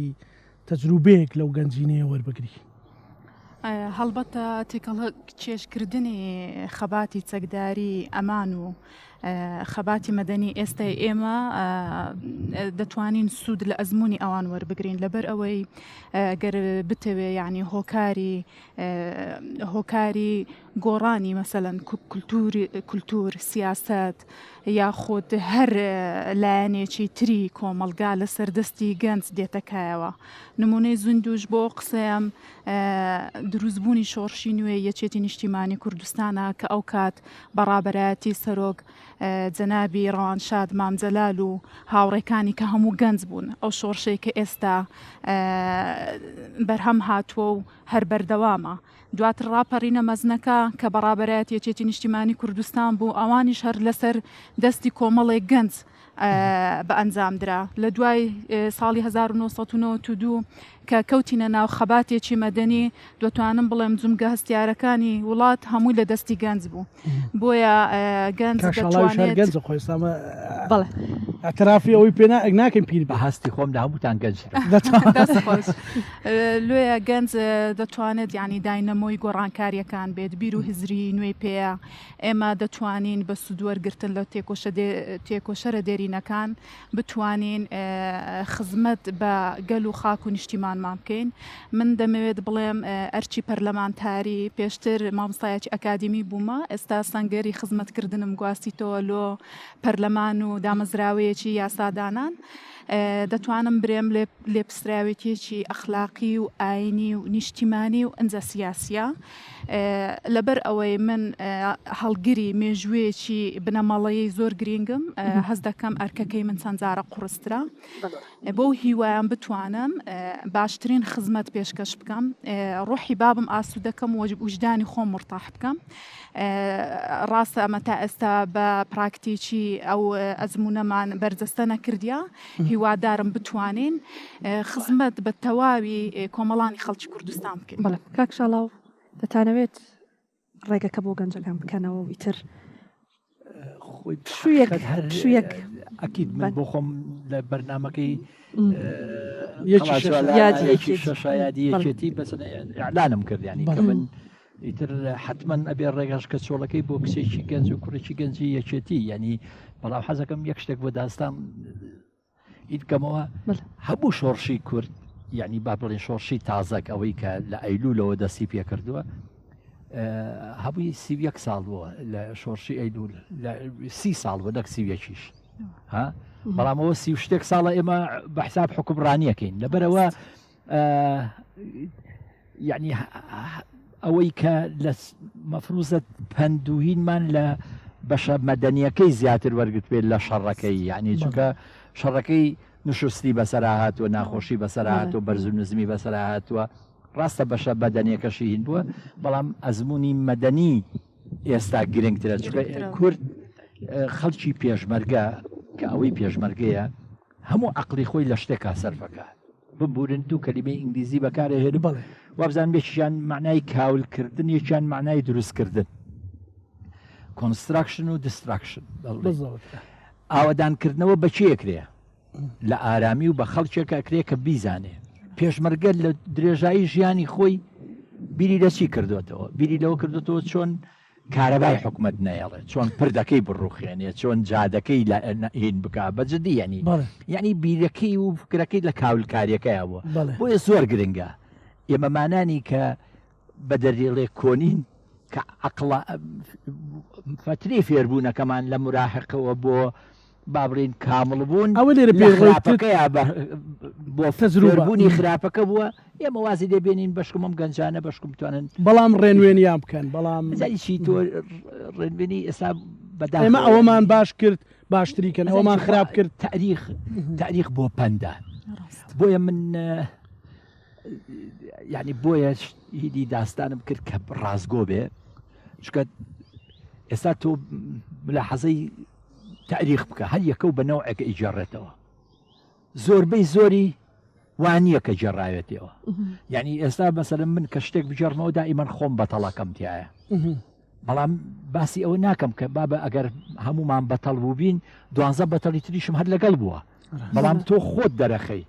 تەجروبەیەک لەو گەنجینەیە وەربگری؟ هەڵبەتە تێکەڵ چێشکردنی خەباتی چەکداری ئەمان و خەباتی مەدەنی ئێستای ئێمە دەتوانین سوود لە ئەزمموی ئەوان وەربگرین لەبەر ئەوەی گەر بتەوێ یعنی هۆکاری گۆڕانی مەسەلەن کولتور سیاست یاخود هەر لایەنێکی تری کۆمەلگا لە سەردەستی گەنج دێتەکایەوە. نمونەی زوندوش بۆ قسەیەم دروستبوونی شۆڕشی نوێ یەکێتی نیشتیمانی کوردستانە کە ئەو کات بەڕابەرایەتی سەرۆک جەنابی ڕەوانشاد مامجەلال و هاوڕێکانی کە هەموو گەنج بوون، ئەو شۆڕشەی کە ئێستا بەرهەم هاتووە و هەر بەردەوامە. دواتر ڕاپەڕینە مەزنەکە کە بەڕابەرایەتی یەکێتی نیشتیمانی کوردستان بوو، ئەوانیش هەر لەسەر دەستی کۆمەڵێک گەنج بە ئەنجامدرا. لە دوای ساڵی 1992 کە کەوتینە ناو خەباتێکی مەدەنی دەتوانم بڵێم جمگە هەستیارەکانی وڵات هەمووی لە دەستی گەنج بوو، بۆیە گەنج گەنج خۆستامە ئەترافی ئەوەی پێ ناکەین پیر بە هەستی خۆم لە هەمووتان گەنج لێە گەنج دەتوانێت ینی داینەمۆی گۆڕانکاریەکان بێت، بیر و هزری نوێی پێەیە. ئێمە دەتوانین بە سوودوەرگرتن لە تێکۆشەرە دێرینەکان بتوانین خزمەت بە گەل و خاک و نیشتیمانمان بکەین. من دەمەوێت بڵێم ئەرچی پەرلەمانتاری پێشتر مامۆستایەکی ئەکادمی بوومە، ئێستا سەنگەری خزمەتکردنم گواستیتەوە لۆ پەرلەمان و دامەزراوەیەکی یاسادانان. دەتوانم برێم لێپسراوێتێکی ئەخلاقی و ئاینی و نیشتیمانی و ئەنجە سیاسیە. لەبەر ئەوەی من هەڵگری مێژوویەکی بنەماڵەیەی زۆر گرنگم، هەست دەکەم ئەرکەکەی من چەند جارە قوڕسترا بۆ هیوایان بتوانم باشترین خزمەت پێشکەش بکەم، ڕۆحی بابم ئاسوود دەکەم و وجدانی خۆم مرتاح بکەم. ڕاستە ئەمە تا ئێستا بە پراکتیکی ئەو ئەزمونەمان بەرجەستە نەکردیا، هیوادارم بتوانین خزمەت بە تەواوی کۆمەڵانی خەڵکی کوردستان بکەین. بەڵێ کاک شاڵاو دەتانەوێت ڕێگەکە بۆ گەنجەکان بکەنەوە ئیتر شوویەک ئەکید من بۆ خۆم لە بەرنامەکەی شەشایەتی بەس ئەعلانم کردیانی کە من ئیتر حتمما ئەبێ ڕێگەش کە چۆڵەکەی بۆ کچێکی گەنج و کوڕێکی گەنجی یەکێتی، ینی بەڵام حەزەکەم یەک شتێک بۆ داستان ئیدکەمەوە هەموو شۆڕشی کورد، یعنی با بڵێن شۆڕشی تازەک ئەوەی کە لە ئەیلولەوە دەستی پێ کردووە هەبووی 31 ساڵ بووە لە شۆڕشی ئەیلول، لە 30 ساڵ بوو نەک 31 ها، بەڵام ئەوە 30 ساڵە ئێمە بە حساب حکومڕانیەکەین. لەبەرەوە یعنی ئەوەی کە لە مەفروزە پەندوهینمان لە بەشە مەدەنیەکەی زیاتر وەرگرت بێت لە شەڕەکەی، یعنی چونکە شەڕەکەی نوشستی بەسەرا هاتووە، ناخۆشی بەسەرا هاتووە، بەرز و نزمی بەسەرا هاتووە، ڕاستە بەشە مەدەنیەکەشی هین بووە، بەڵام ئەزمموی مەدەنی ئێستا گرنگترە، چونکە کورد خەڵکی پێشمەرگە کە ئەوەی پێشمەرگەیە هەموو عقلی خۆی لە شتێکا سەرفەکە ببورن دوو کەلیمەی ئینگلیزی بەکارهێنن بەڵێ وابزان بێکیان معنای کاولکردن یەکیان معنای دروستکردن کۆنستراکشن و دیستراکشن بالضبط ئاوەدانکردنەوە بەچێکرێ لە ئارامی و بە خەڵکێکە ئەکرێ کە بیزانێ پێشمەرگە لە درێژایی ژیانی خۆی بیری دەچی کردوێتەوە بیری لەوە کردوێتەوە چۆن کارەبای حکومت نەیەڵێت چۆن پردەکەی بڕوخێنێت چۆن جادەکەی هین بک بەجددی ینی یعنی بیرەکەی و فکرەکەی لە کاولکاریەکەیەوە بۆیە زۆر گرنگە ئێمەمانانی کە بە دەریێڵێ کۆنین کە عقڵ فتری فێربوونەکەمان لە مراحقەوە بۆ بابڕین کامڵ بوون ئەوە لێرە پێڕاپەکەیە بۆ تەجروببوونی خراپەکە بووە ئێمە وازی دەبێنین بەشکم ئەم گەنجانە بەشکم بتوانن بەڵام ڕێنوێنیان بکەن بەڵام زایشی تۆ ڕێنبێنی ئێستا بەدا ئێمە ئەوەمان باش کرد باشتریکەن ئەوەمان خراپ کرد تاریخ بۆ پەندە بۆیە من یعنی بۆیە هیدی داستانم کرد کە ڕازگۆ بێ چکە ئێستا تۆ لە حەزەی تاریخ بکە هەر یەکە و بەنەوەیەکە ئیجارڕێتەوە زۆربەی زۆری وانییە کە جێڕاوێتەوە یعنی ئێستا مەسەرم من کە شتێک بجێڕمەوە دائیمەن خۆم بەتەڵەکەم تایە بەڵام باسی ئەوە ناکەم کە بابە ئەگەر هەمومان بەتەڵ بوو بین 12 بەتەڵی تریشم هەر لەگەڵ بووە بەڵام تۆ خۆت دەرەخەی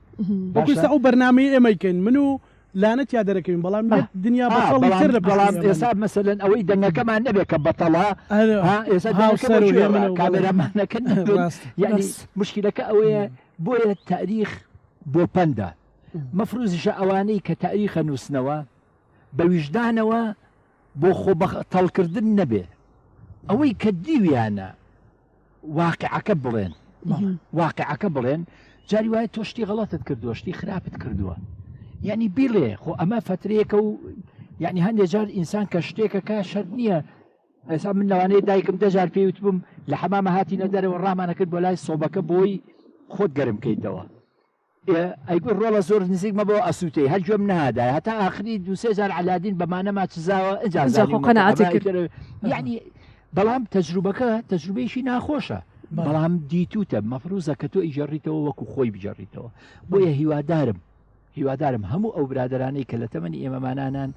بەکوستا ئەو بەرنامەی ئێمەیکەین من و لانەت یا دەرەکەین بەڵام دنیا بەڵی تر لە بەڵام ئێستا مەسەلەن ئەوەی دەنگەکەمان نەبێت کە بەتەڵە ئێستا کامێرەمانەکە یعنی مشکلەکە ئەوەیە بۆیە تاریخ بۆ پەندە مەفروزیشە ئەوانەی کە تاریخە نووسنەوە بە ویژدانەوە بۆ خۆ تەڵکردن نەبێ ئەوەی کە دیویانە واقعەکە بڵێن واقعەکە بڵێن جاری وایە تۆ شتی غەڵەتت کردووە شتی خراپت کردووە یعنی بیڵێ خۆ ئەمە فترەیەکە و یعنی هەندێک جار ئینسان کە شتێکەکە شەر نییە ئێستا من لەوانەیە دایکم دەجار پێوت بووم لە حەمامە هاتیینە دەرەوە ڕامانە کرد بۆ لای سۆبەکە بۆی خۆت گەرم بکەیتەوە ئەیگوڕ ڕۆڵە زۆر نزیکمە بۆ ئەسووتەی هەر گوێم نادای هەتا ئاخری 2000 علادین بەمانەما چزاوە یعنی بەڵام تەجروبەکە تەجروبەیەشی ناخۆشە بەڵام دیتوتە مەفروزە کە تۆ ئیجارڕیتەوە وەکو خۆی بجارڕیتەوە بۆیە هیوادارم هەموو ئەو برادرانەی کە لە تەمەنی ئێمەمانانان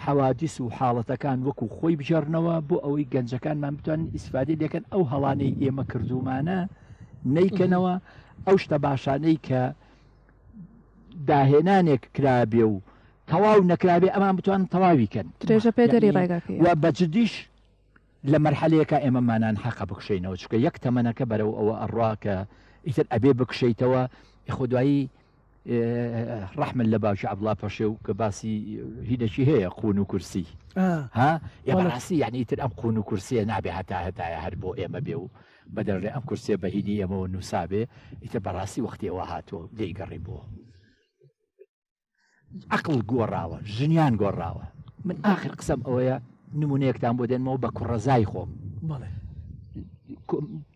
حەوادیس و حاڵەتەکان وەکو خۆی بجارنەوە بۆ ئەوەی گەنجەکانمان بتوانن ئیسفادەی لەکەن ئەو هەڵانەی ئێمە کردومانە نەیکەنەوە ئەو شتە باشانەی کە داهێنانێک کرابێ و تەواو نەکرابێ ئەمان بتوانن تەواویکەن درێژە پێدەری ڕێگاکەی و بەجددیش لە مەرحەلەیەکە ئێمەمانان حەقە بکشینەوە چکە یەک تەمەنەکە بەرەو ئەوە ئەڕواکە ئیتر ئەبێ بکشیتەوە خودایی ڕەحمن لە باوکی عەبدوڵڵا پەشێ و کە باسی هینەکی هەیە قون و کورسی ها بەڕاستی یعنی تر ئەم قون و کورسیە نابێ هەتایە هەر بۆ ئێمە بێ و بەدەڕێ ئەم کورسێ بە هینی ئەمەوە نووسابێ ئیتر بەڕاستی وەختیەوە هاتووە دەیگەڕی بۆ عقل گۆڕاوە ژنیان گۆڕاوە من ئاخر قسەم ئەوەیە نمونەیەکتان بۆ دێنمەوە بە کوڕەزای خۆم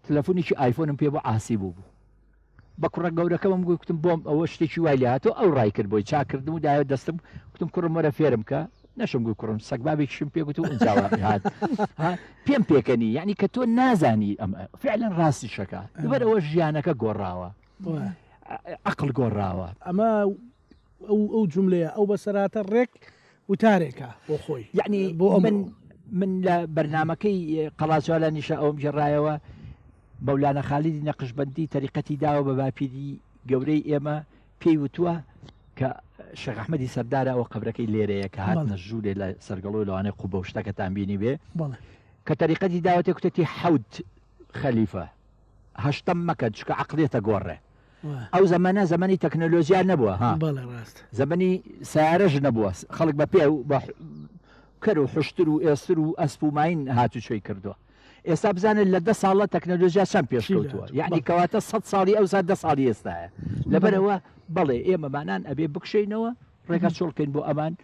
تەلەفۆنێکی ئایفۆنم پێ بۆ ئاسی بوو بە کوڕە گەورەکەم گوتم بۆم ئەوە شتێکی وای لە هاتۆ ئەو ڕای کرد بۆی چاکردم و داوێت دەستم گوتم کوڕم وەرە فێرم کە نەشم گوی کوڕم سەگبابێکیشم پێ گوت و ئەنجاوی هات پێم پێکەنی یعنی کە تۆ نازانی ئەمە فعلا ڕاستی شەکە دوبەرەوە ژیانەکە گۆڕاوە عقل گۆڕاوە ئەمە ئەو جملەیە ئەو بەسەراتە ڕێک وتارێکە بۆ خۆی یعنی بۆ من لە بەرنمەکەی قەڵاچوالە نیشە ئەوم جێڕایەوە مەولانە خالیدی نەقشبەندی تەریقەتی داوە بە باپیری گەورەی ئێمە پێی وتووە کە شێخ ئەحمەدی سەردارە ئەوە قەبرەکەی لێرەیە کە هاتنە ژوورێ لە سەرگەڵۆی لەوانەیە قوبە و شتەکەتان بینی بێ کە تەریقەتی داوەتێ کوتەتی حەوت خەلیفە هەشتم مەکە چکە عەقڵێتە گۆڕێ ئەو زەمانە زەمانی تەکنۆلۆژیا نەبووە زەمانی سیارەژ نەبووە خەڵک بە پێ کەر و حشتر و ئێستر و ئەسپ و ماین هاتوچۆی کردووە ئێستا بزانن لە 10 ساڵە تەکنۆلۆژیا چەند پێشکەوتووە یعنی کەواتە 100 ساڵی ئەو 10 ساڵی ئێستاە لەبەرەوە بەڵێ ئێمەمانان ئەبێ بکشینەوە ڕێگە چۆڵکەین بۆ ئەمان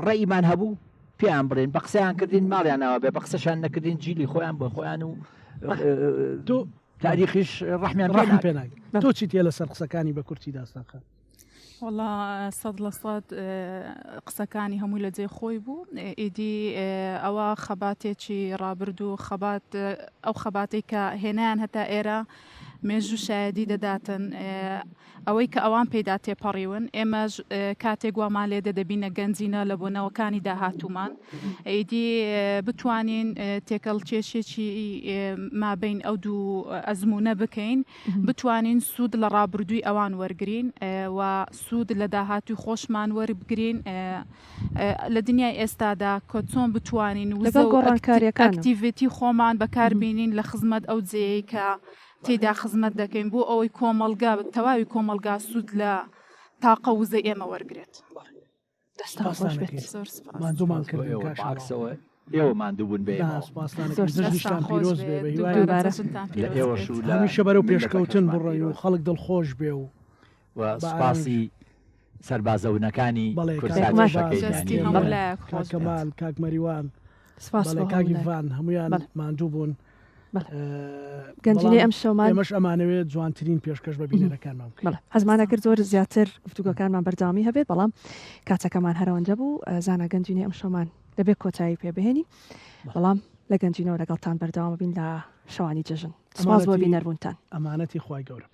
ڕێیمان هەبوو پێیان بڵێن بە قسەیان کردین ماڵیان ناوە بێ بە قسەشان نەکردین جیلی خۆیان بۆ خۆیان و تاریخیش ڕەحمیان پێناک تۆ چیت لەسەر قسەکانی بە کورتی داستانخان والله سەد لە سەد قسەکانی هەمووی لە جێ خۆی بوو ئیدی ئەوە خەباتێکی ڕابردوو خەبات ئەو خەباتی کە هێنیان هەتا ئێرە مێژوو شایدی دەداتن ئەوەی کە ئەوان پێدا تێپەڕیون ئێمەش کاتێک گوامان لێدە دەبینە گەنجینە لە بۆنەوەکانی داهاتوومان ئیدی بتوانین تێکەڵ کێشێکی مابین ئەو دوو ئەزمونە بکەین بتوانین سوود لە ڕابردووی ئەوان وەرگین و سوود لە داهاتوی خۆشمان وەربگرین لە دنیای ئێستادا کۆ چۆن بتوانین ئەکتیڤێتی خۆمان بەکاربینین لە خزمەت ئەو جێی کە تێدا خزمەت دەکەین بۆ ئەوەی کۆمەلگا تەواوی کۆمەلگا سوود لە تاقە وزە ئێمە وەرگێت. ماندوومان کردەوە ئێوە ماندوو بوون بێ پیرۆز بێ هەمیشە بەرەو پێشکەوتن بڕێ و خەڵک دڵخۆش بێ و سپاسی سەربازەونەکانی کاکەمال کاک مەریوان کاگیڤان هەمویان ماندوو بوون گەنجینەی ئەم شەومان ئێمەش ئەمانەوێت جوانترین پێشکەش بە بینەرەکانمان هەزمانە کرد زۆر زیاتر گفتوگەکانمان بەرداوامی هەبێت بەڵام کاتەکەمان هەرەوەنجە بوو زانە گەنجینەی ئەم شەومان دەبێت کۆتایی پێبهێنی بەڵام لە گەنجینەوە لەگەڵتان بەرداوام بین لە شەوانی جەژن سپاس بۆ بینەربوونتان ئەمانەتی خوای گەورە